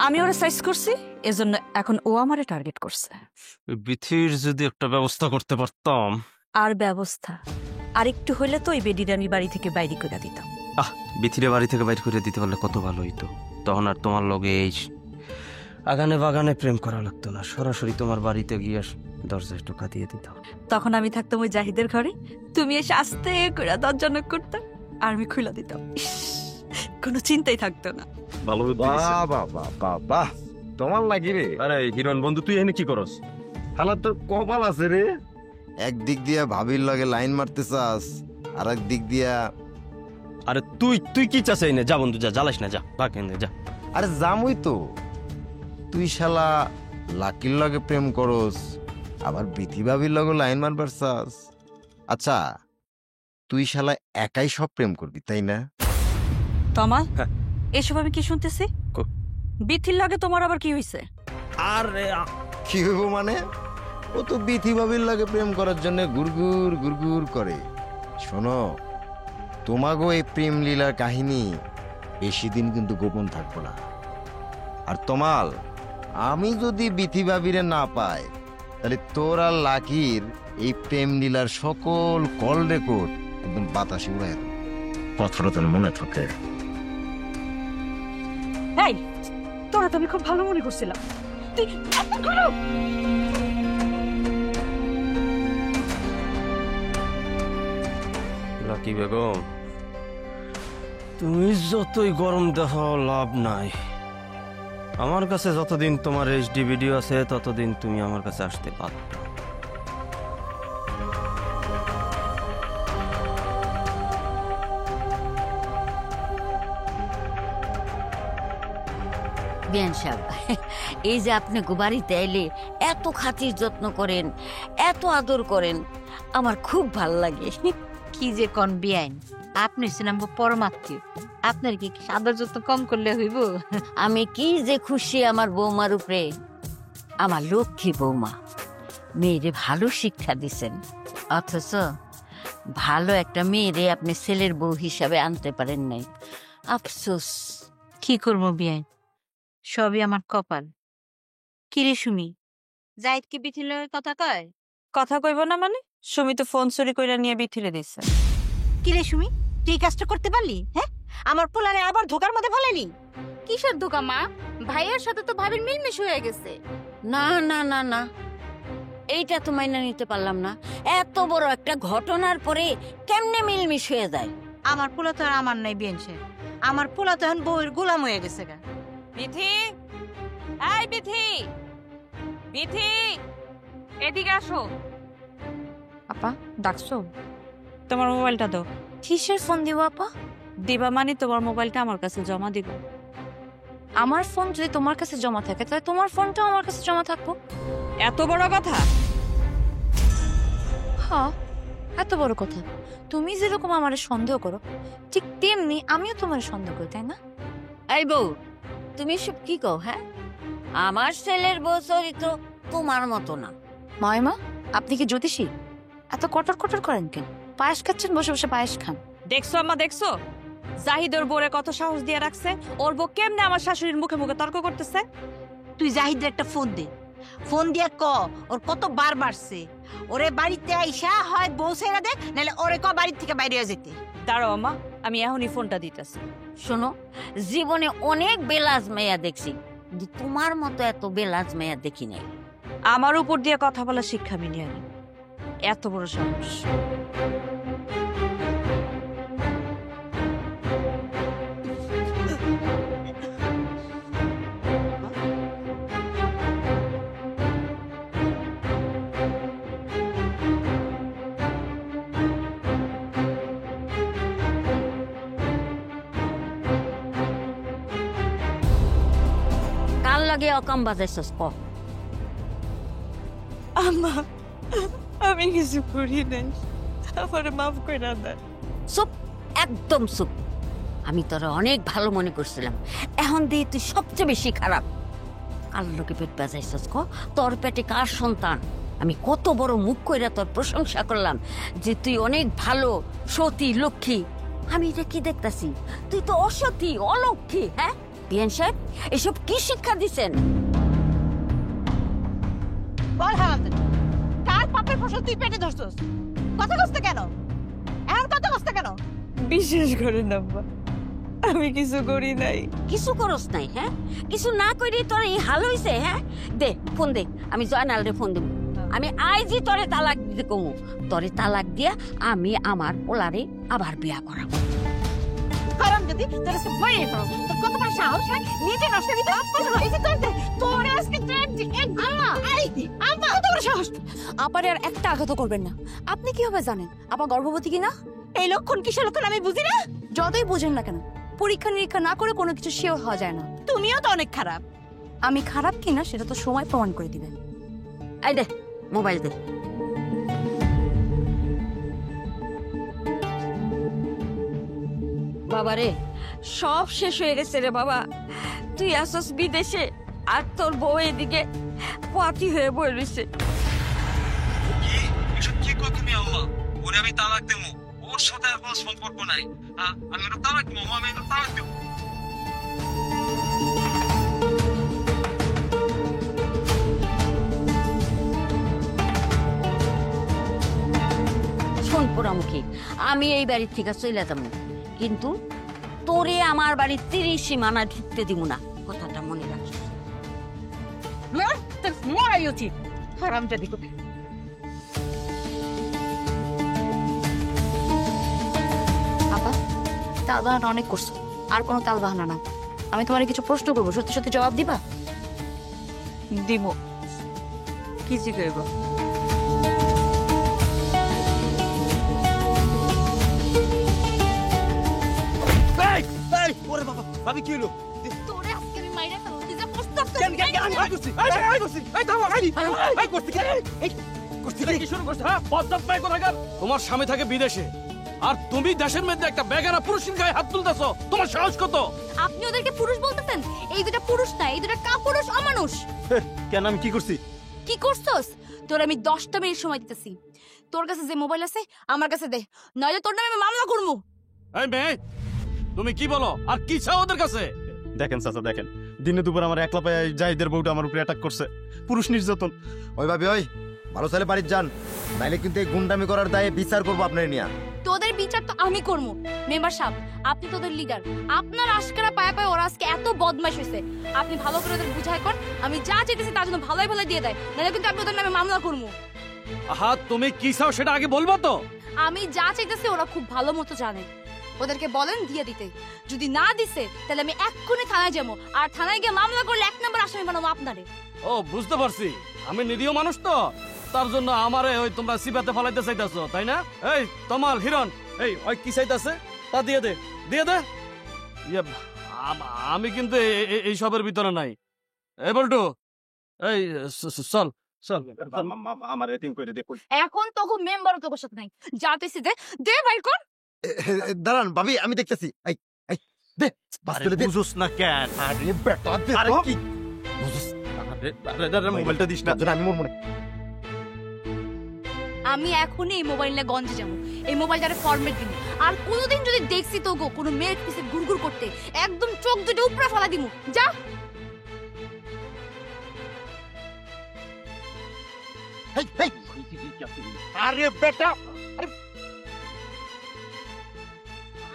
আমি ওরা সাইজ করছি, এজন্য এখন ও আমারে টার্গেট করছে। বিথির যদি একটা ব্যবস্থা করতে পারতাম। আর ব্যবস্থা আর একটু হইলে তো ওই বেডিটা আমি বাড়ি থেকে বাইরে করে দিতাম। বিথিরে বাড়ি থেকে বাইরে করে দিতে পারলে কত ভালো হইতো। তখন আর তোমার লগে এই আগানে বাগানে প্রেম করা লাগতো না, সরাসরি তোমার বাড়িতে গিয়ে দরজায় টোকা দিয়ে দিতাম। তখন আমি থাকতাম ওই জাহিদের ঘরে, তুমি এসে আস্তে করে দরজা নক করতে আর আমি খুলে দিতাম, কোনো চিন্তাই থাকতো না। ভালো বাহ, তোমার লাগি রে। আরে হিরণ বন্ধু, তুই এখানে কি করস? হালা তো কপাল আছে রে। একদিক দিয়া ভাবির লগে লাইন মারতে চাস, আর এক দিক দিয়া। আরে তুই কি চাস? এই নে, যা বন্ধু, যা, জ্বালাস না, যা ভাগ এনে যা। আরে জামুই তো, তুই শালা লাকির লগে প্রেম করস, আবার বিথি ভাবির লগে লাইন মারবার চাস। আচ্ছা, তুই শালা একাই সব প্রেম করবি, তাই না? তমাল, এসব আমি কি শুনতেছি? বিথির লগে তোমার আবার কি হইছে? আরে কি হইব মানে? ও তো বিথি ভাবির লাগে প্রেম করার জন্য গুড়গুড় গুড়গুড় করে। শোনো, তোমাগো এই প্রেম লীলার কাহিনী বেশি দিন কিন্তু গোপন থাকবো না। আর তমাল, আমি যদি বিথি ভাবিরে না পাই, তাহলে তোর আর লাকির এই প্রেম লীলার সকল কল রেকর্ড একদম বাতাসে উড়াই দেব। কথাটা তোর মনে থাকে? এই তোরা তো আমি খুব ভালো মনে করছিলাম, তুই এত খারাপ। লাকি বেগম, তুমি যতই গরম দেখাও লাভ নাই। আমার কাছে যতদিন তোমার এইচডি ভিডিও আছে ততদিন তুমি আমার কাছে আসতে বাধ্য। বিয়ান সাহেব, এই যে আপনি বাড়িতে এলে এত খাতির যত্ন করেন, এত আদর করেন, আমার খুব ভাল লাগে। কি যে কোন বিয়াইন, আপনি ছিলাম পরমাত্মীয়, আপনার কি সাদর যত্ন কম করলে হইব? আমি কি যে খুশি আমার বৌমার উপরে। আমার লক্ষ্মী বৌমা, মেয়েরে ভালো শিক্ষা দিছেন, অথচ ভালো একটা মেয়েরে আপনি ছেলের বউ হিসাবে আনতে পারেন নাই। আফসোস। কি করবো বিয়াইন, সবই আমার কপাল। কিরে সুমি, জাহিদ কি বিথির লগে কথা কয়? কথা কইব না মানে? সুমি তো ফোন চুরি কইরা নিয়ে বিথিরে দিছে। কিরে সুমি, তুই কাজটা করতে পারলি? হ্যাঁ, আমার পোলারে আবার ধোকার মধ্যে ফেলেনি। কিসের ধোকা মা? ভাইয়ের সাথে তো ভাবির মিলমিশ হয়ে গেছে। না না না না, এইটা তো মাইনা নিতে পারলাম না। এত বড় একটা ঘটনার পরে কেমনে মিলমিশ হয়ে যায়? আমার পোলা তো আর আমার নাই বিয়াইন সাহেব, আমার পোলা তো এখন বউয়ের গোলাম হয়ে গেছে গা। বিথি, এই বিথি, বিথি এদিকে আসো। আপা ডাকছো? তোমার মোবাইলটা দাও। কিসের ফোন দিব আপা? দিবা মানে তোমার মোবাইলটা আমার কাছে জমা দিব। আমার ফোন যদি তোমার কাছে জমা থাকে তাহলে তোমার ফোনটাও আমার কাছে জমা থাকবো। এত বড় কথা? হ্যাঁ, এত বড় কথা। তুমি যেরকম আমার সন্দেহ করো, ঠিক তেমনি আমিও তোমার সন্দেহ করি, তাই না? এই বউ, তুমি সব কি কও? হ্যাঁ, আমার ছেলের বউ চরিত্র তোমার মতো না। মায়মা, আপনি কি জ্যোতিষী? এত কটর কটর করেন কেন? পায়েস খাচ্ছেন, বসে বসে পায়েস খান। দেখছো আম্মা, দেখছো জাহিদের বোরে কত সাহস দিয়ে রাখছে? ওর বউ কেমনে আমার শাশুড়ির মুখে মুখে তর্ক করতেছে। তুই জাহিদের একটা ফোন দে, ফোন দিয়া ক ওর কত বার বাড়ছে। ওরে বাড়িতে আইসা হয় বউ ছেড়া দে, নাহলে ওরে ক বাড়ির থেকে বাইরে হয়ে যেতে। দাঁড়াও আম্মা, আমি এখনই ফোনটা দিতেছি। শোনো, জীবনে অনেক বেলাজ মেয়া দেখছি, কিন্তু তোমার মতো এত বেলাজ মেয়া দেখি নাই। আমার উপর দিয়ে কথা বলা শিক্ষা আমি নিয়ে আনি। এত বড় সাহস! কাল লাগে অকাম বাজাইছস ক? আম্মা, আমি কিছু করি নাই, আমার মাফ করে দেন। চুপ, একদম চুপ। আমি তোরা অনেক ভালো মনে করছিলাম, এখন দিয়ে তুই সবচেয়ে বেশি খারাপ। কার লোকে পেট বাজাইছস ক? তোর পেটে কার সন্তান? আমি কত বড় মুখ কইরা তোর প্রশংসা করলাম যে তুই অনেক ভালো, সতী, লক্ষ্মী। আমি এটা কি দেখতাছি? তুই তো অসতী, অলক্ষ্মী। হ্যাঁ বিয়ান সাহেব, এসব কি শিক্ষা দিছেন? বল হ্যাঁ, কার পাপের ফসল তুই পেটে ধরছস? কথা কষ্ট কেন? এখন কথা কষ্ট কেন? বিশেষ করে আম্মা, আমি কিছু করি নাই। কিছু করস নাই? হ্যাঁ, কিছু না করি তোর এই হাল হইছে? হ্যাঁ, দে ফোন দে, আমি জয়নাল রে ফোন দেব। আমি আইজি তোরে তালাক দিতে কমু। তোরে তালাক দিয়া আমি আমার পোলারে আবার বিয়া করাবো। কারণ যদি তোর সে বইরে করো, তোর কত বড় সাহস! হয় নিজে নষ্ট দিতে এই যে তোর আজকে আম্মা, আম্মা কত বড় সাহস! আপারে আর একটা আঘাত করবেন না। আপনি কিভাবে জানেন আপা গর্ভবতী কিনা? এই লক্ষণ কিসের লক্ষণ আমি বুঝি না। যতই বোঝেন না কেন, পরীক্ষা নিরীক্ষা না করে কোনো কিছু শিওর হওয়া যায় না। তুমিও তো অনেক খারাপ। আমি খারাপ কিনা সেটা তো সময় প্রমাণ করে দিবেন। এই দে মোবাইল দে। বাবা রে, সব শেষ হয়ে গেছে রে বাবা। তুই আসস বিদেশে, আর তোর বউ এদিকে পাতি হয়ে বই রয়েছে। কি এসব কি কর তুমি আম্মা? ওরে আমি তালাক দেবো, ওর সাথে আর কোনো সম্পর্ক নাই। আমি ওটা তালাক দেবো, আমি ওটা তালাক দেবো। শোন পোড়ামুখী, আমি এই বাড়ির থেকে চলে যাবো, কিন্তু তোরে আমার বাড়ির 30 সীমানা ঢুকতে দিব না, কথাটা মনে রাখিস। মরাই উচিত হারামজাদি কোথায়। আপা, তাল বাহানা অনেক করছো, আর কোনো তাল বাহানা না। আমি তোমার কিছু প্রশ্ন করবো, সত্যি সত্যি জবাব দিবা? দিব কি জিজ্ঞেস ওরে বাবা, ভাবি কি হলো? তোরে আজকে আমি মাইরা ফেলবো, তুই যা প্রস্তাব কেন কেন কেন আমি করছি? এই করছি, এই থামো, এই করছি কেন? এই করছি কি শুরু করছ? হ্যাঁ, পদ্মাত পায় কোথাকার? তোমার স্বামী থাকে বিদেশে, আর তুমি দেশের মধ্যে একটা বেগানা পুরুষের গায়ে হাত তুলতেছো, তোমার সাহস কত? আপনি ওদেরকে পুরুষ বলতেছেন? এই দুটা পুরুষ না, এই দুটা কাপুরুষ, অমানুষ। কেন আমি কি করছি? কি করছস? তোর আমি 10টা মিনিট সময় দিতেছি। তোর কাছে যে মোবাইল আছে আমার কাছে দে, নইলে তোর নামে আমি মামলা করবো। এই মেয়ে, তুমি কি বলো আর কি চাও ওদের কাছে? দেখেন চাচা, দেখেন দিনে দুপুর আমার একলা পায়ে জাহিদের বউটা আমার উপরে অ্যাটাক করছে, পুরুষ নির্যাতন। ওই ভাবি ওই ভালো ছেলে বাড়ির যান, নাইলে কিন্তু এই গুন্ডামি করার দায়ে বিচার করবো আপনার নিয়ে। তোদের বিচার তো আমি করবো। মেম্বার সাহেব, আপনি তোদের লিডার, আপনার আশকারা পায়ে পায়ে ওরা আজকে এত বদমাইশ হয়েছে, আপনি ভালো করে ওদের বুঝাই কর, আমি যা চাইতেছি তার জন্য ভালোই ভালো দিয়ে দেয়, নাহলে কিন্তু আমি ওদের নামে মামলা করবো। আহা, তুমি কি চাও সেটা আগে বলবো তো। আমি যা চাইতেছি ওরা খুব ভালো মতো জানে, ওদেরকে বলেন দিয়ে দিতে। যদি না দিছে তাহলে আমি এক্ষুনি থানায় যাবো, আর থানায় গিয়ে মামলা করলে 1 নম্বর আসামি বানাবো আপনারে। ও বুঝতে পারছি, আমি নিরীহ মানুষ তো, তার জন্য আমারে ওই তোমরা সিবাতে ফলাইতে চাইতেছো, তাই না? এই তমাল, হিরণ, এই ওই কি চাইতেছে তা দিয়ে দে, দিয়ে দে। ইয়ে, আমি কিন্তু এই সবের ভিতরে নাই। এই বল্টু, এই চল চল আমার এতিম করে দে। এখন তখন মেম্বারও তোর সাথে নাই, যা তুই দে দে ভাই কর। দাঁড়ান ভাবি, আমি দেখতেছি। এই এই দে বাস্তুলে দে। বুঝুস না কেন? আরে বেটা দে আরে তো। কি বুঝুস? আরে মোবাইলটা দিস না। আমি মরবো না। আমি এখনই এই মোবাইল নিয়ে গঞ্জে যাবো, এই মোবাইলটারে ফরম্যাট দিব, আর কোনোদিন যদি দেখছি তো গো কোনো মেয়ের পিছে গুড়গুড় করতে, একদম চোখ দুটো উপরে ফেলা দিমু। যা। এই এই আরে বেটা,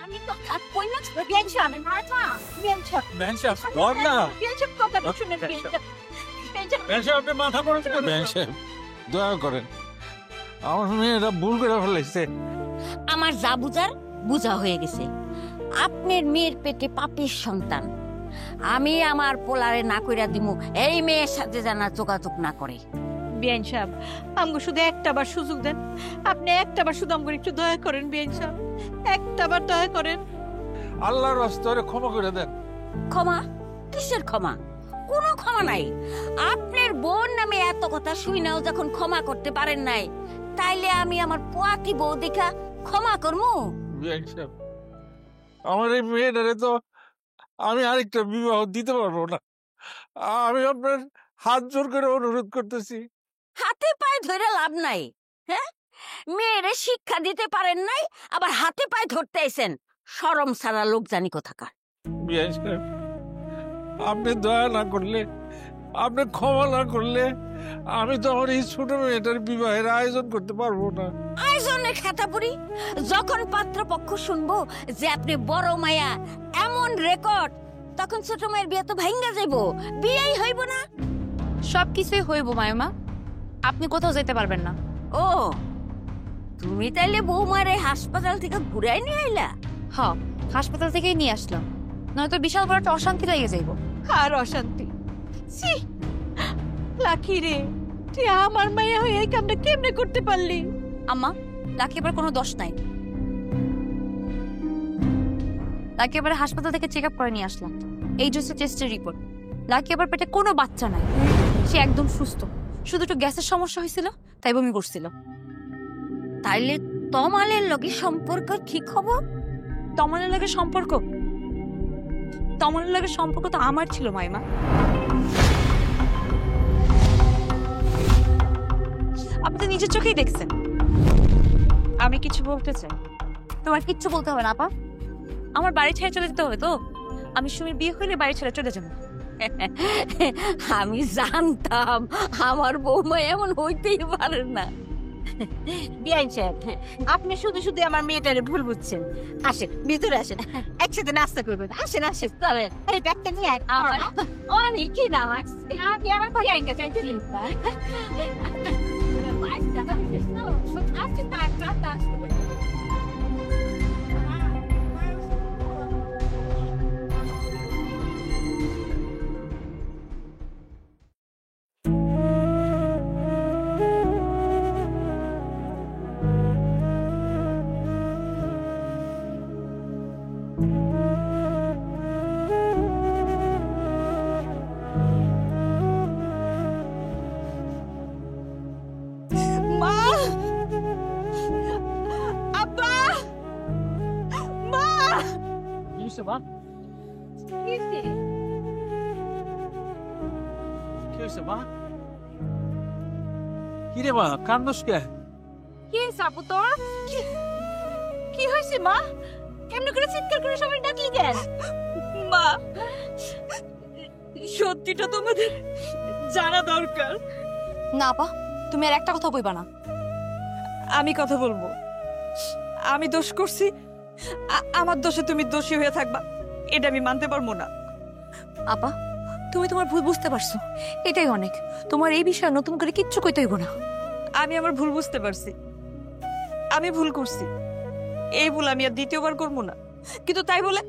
আমি তো আর কই না বিয়ান সাহেব, মারমা বিয়ান সাহেব, বেনশাপ ধর না। বিয়ান সাহেব কথা শুনেন, বিয়ান সাহেব, বিয়ান সাহেব। বেনশাপ আপনি মাথা গরম করেন। বেনশাপ দয়া করেন, আমার মেয়েরা ভুল করে ফেলেছে। আমার যা বুঝার বুঝা হয়ে গেছে। আপনার মেয়ের পেটে পাপের সন্তান, আমি আমার পোলারে না কইরা দিমু, এই মেয়ের সাথে জানা যোগাযোগ না করে। বিয়ান সাহেব, আমগো শুধু একটাবার সুযোগ দেন, আপনি একটাবার শুধু আমগো একটু দয়া করেন বিয়ান সাহেব, একটাবার দয়া করেন। আল্লাহর রাস্তায় ক্ষমা করে দেন। ক্ষমা? কিসের ক্ষমা? কোনো ক্ষমা নাই। আপনার বোন নামে এত কথা শুইনাও যখন ক্ষমা করতে পারেন নাই, তাইলে আমি আমার পোয়াতি বউ দেখা ক্ষমা করবো? বেনশাপ, আমার এই মেয়েটারে তো আমি আরেকটা বিবাহ দিতে পারবো না। আমি আপনার হাত জোর করে অনুরোধ করতেছি। হাতে পায়ে ধরে লাভ নাই। হ্যাঁ, মেয়েরে শিক্ষা দিতে পারেন নাই, আবার হাতে পায়ে ধরতে আইছেন। শরম ছাড়া লোক জানি কোথাকার। বেনশাপ, আপনি দয়া না করলে, আপনি ক্ষমা না করলে আমি তো আমার এই ছোট মেয়েটার বিবাহের আয়োজন করতে পারবো না। আয়োজনে খেতাপুরি, যখন পাত্রপক্ষ শুনবো যে আপনি বড় মায়া, এমন রেকর্ড, তখন ছোট মায়ের বিয়ে তো ভাঙ্গা যাইবো, বিয়েই হইব না। সবকিছুই হইব মায়মা, আপনি কোথাও যেতে পারবেন না। ও, তুমি তাইলে বৌমারে হাসপাতাল থেকে ঘুরাই নিয়ে আইলা? হ, হাসপাতাল থেকেই নিয়ে আসলাম, নয়তো বিশাল বড় একটা অশান্তি লেগে যাইব। আর অশান্তি, ছি লাকি রে, তুই আমার মায়া হয়ে এই কামটা কেমনে করতে পারলি? আম্মা, লাকি এবার কোনো দোষ নাই, লাকি এবার হাসপাতাল থেকে চেক আপ করে নিয়ে আসলাম, এই যে টেস্টের রিপোর্ট। লাকি এবার পেটে কোনো বাচ্চা নাই, সে একদম সুস্থ, শুধু একটু গ্যাসের সমস্যা হয়েছিল, তাই বমি করছিল। তাইলে তমালের লগে সম্পর্ক ঠিক হবো? তমালের লগে সম্পর্ক? তমালের লগে সম্পর্ক তো আমার ছিল মাইমা। আপনি তো নিজের চোখেই দেখছেন। আমি কিছু বলতে চাই। তোমার কিচ্ছু বলতে হবে না আপা, আমার বাড়ি ছেড়ে চলে যেতে হবে তো। আমি সুমির বিয়ে হইলে বাড়ি ছেড়ে চলে যাবো। আমি জানতাম আমার বৌমা এমন হইতেই পারে না। বিয়াইন সাহেব, আপনি শুধু শুধু আমার মেয়েটারে ভুল বুঝছেন। আসেন ভিতরে আসেন, একসাথে নাস্তা করবেন। আসেন আসেন, চলেন। এই ব্যাগটা নিয়ে আয়। আমার অনেকই নাম আসছে। আমি আমার ভাই আইনটা চাইতে মা, আব্বা, মা। কি হয়েছে মা? কি হয়েছে মা? কি রে মা, কান্দস কে? কি সাপু তোর? কি হয়েছে মা? কেমন করে চিৎকার করে সবাই ডাকলি কেন? মা, সত্যিটা তোমাদের জানা দরকার। না আপা, তুমি আর একটা কথা কইবা না। আমি কথা বলবো। আমি দোষ করছি, আমার দোষে তুমি দোষী হয়ে থাকবা, এটা আমি মানতে পারবো না। আপা, তুমি তোমার ভুল বুঝতে পারছো, এটাই অনেক। তোমার এই বিষয়ে নতুন করে কিচ্ছু কইতে হইব না। আমি আমার ভুল বুঝতে পারছি, আমি ভুল করছি। এই ভুল আমি আর দ্বিতীয়বার করবো না। কিন্তু তাই বলে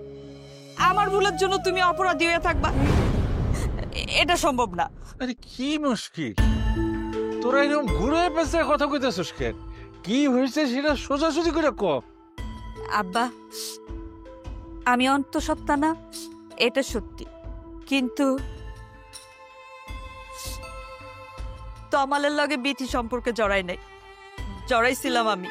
আমার ভুলের জন্য তুমি অপরাধী হয়ে থাকবা, এটা সম্ভব না। আরে কি মুশকিল, তোরা এরকম ঘুরে পেঁচে কথা কইতেছিস কেন? কি হয়েছে সেটা সোজাসুজি করে ক। আব্বা, আমি অন্তঃসত্ত্বা না, এটা সত্যি। কিন্তু তমালের লগে বিথি সম্পর্কে জড়াই নাই, জড়াইছিলাম আমি।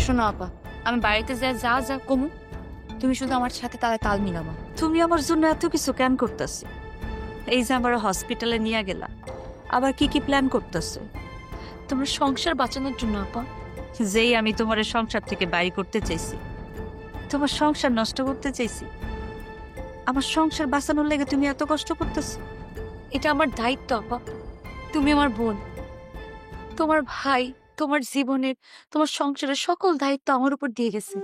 শোনো আপা, আমি বাড়িতে যা যা কমু, তুমি শুধু আমার সাথে তালে তাল মিলাবা। তুমি আমার জন্য এত কিছু কেন করতেছি? এই যে আমার হসপিটালে নিয়ে গেলা, আবার কি কি প্ল্যান করতেছে? তোমার সংসার বাঁচানোর জন্য আপা। যেই আমি তোমার সংসার থেকে বাইরে করতে চাইছি, তোমার সংসার নষ্ট করতে চাইছি, আমার সংসার বাঁচানোর লেগে তুমি এত কষ্ট করতেছো? এটা আমার দায়িত্ব আপা। তুমি আমার বোন, তোমার ভাই তোমার জীবনের, তোমার সংসারের সকল দায়িত্ব আমার উপর দিয়ে গেছে।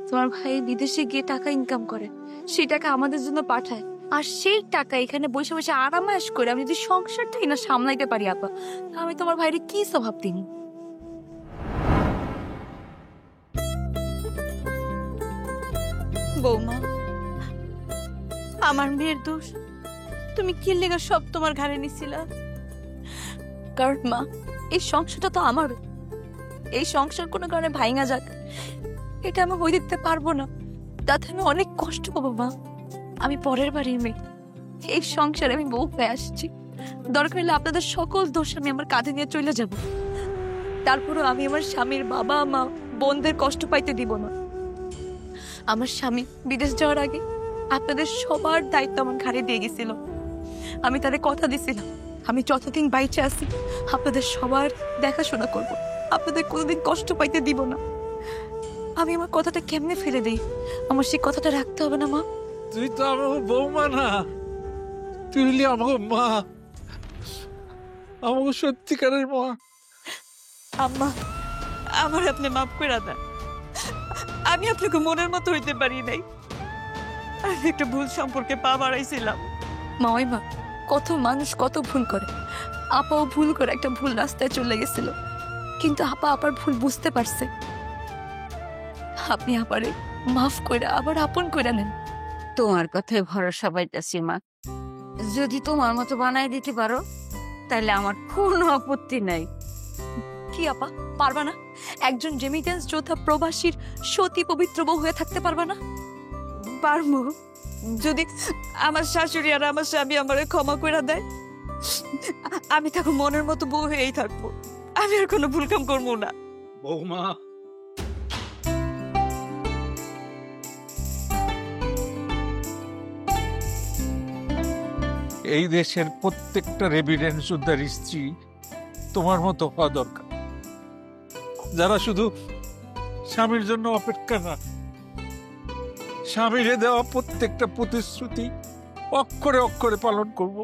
তোমার ভাই বিদেশে গিয়ে টাকা ইনকাম করে, সেই টাকা আমাদের জন্য পাঠায়, আর সেই টাকা এখানে বসে বসে আরামায়েশ করে আমি যদি সংসারটাই না সামলাইতে পারি আপা, আমি তোমার ভাইরে কি স্বভাব দিন। বৌমা, আমার মেয়ের দোষ, তুমি কি লেগে সব তোমার ঘাড়ে নিছিলা? কারণ মা, এই সংসারটা তো আমার। এই সংসার কোনো কারণে ভাঙা যাক, এটা আমি হই দিতে পারবো না। তাতে আমি অনেক কষ্ট পাবো মা। আমি পরের বাড়ির মেয়ে, এই সংসারে আমি বউ হয়ে আসছি। দরকার হলে আপনাদের সকল দোষ আমি আমার কাঁধে নিয়ে চলে যাব। তারপরও আমি আমার স্বামীর বাবা মা বোনদের কষ্ট পাইতে দিব না। আমার স্বামী বিদেশ যাওয়ার আগে আপনাদের সবার দায়িত্ব আমার ঘাড়ে দিয়ে গেছিল। আমি তাদের কথা দিছিলাম, আমি যতদিন বাইচে আছি আপনাদের সবার দেখাশোনা করব, আপনাদের কোনোদিন কষ্ট পাইতে দিব না। আমি আমার কথাটা কেমনে ফেলে দিই? আমার সেই কথাটা রাখতে হবে না মা? তুই তো আমার বৌমা না, তুই হলি আমাকে মা, আমাকে সত্যিকারের মা। আম্মা, আমার আপনি মাফ করে দেন। আমি আপনাকে মনের মতো হইতে পারি নাই, আমি একটা ভুল সম্পর্কে পা বাড়াইছিলাম। মা, ওই মা, কত মানুষ কত ভুল করে। আপাও ভুল করে একটা ভুল রাস্তায় চলে গেছিল, কিন্তু আপা আপার ভুল বুঝতে পারছে। আপনি আপারে মাফ করে আবার আপন করে নেন। তোমার কথায় ভরসা পাইতাছি মা। যদি তোমার মতো বানাই দিতে পারো তাহলে আমার কোনো আপত্তি নাই। কি আপা, পারবা না? একজন রেমিটেন্স যোদ্ধা প্রবাসীর সতী পবিত্র বউ হয়ে থাকতে পারবা না? পারবো, যদি আমার শাশুড়ি আর আমার স্বামী আমারে ক্ষমা করে দেয়। আমি তাকে মনের মতো বউ হয়েই থাকবো, আমি আর কোনো ভুল কাম করবো না। বৌমা, এই দেশের প্রত্যেকটা রেভিডেন্স যোদ্ধার স্ত্রী তোমার মতো হওয়া দরকার, যারা শুধু স্বামীর জন্য অপেক্ষা না, স্বামীরে দেওয়া প্রত্যেকটা প্রতিশ্রুতি অক্ষরে অক্ষরে পালন করব।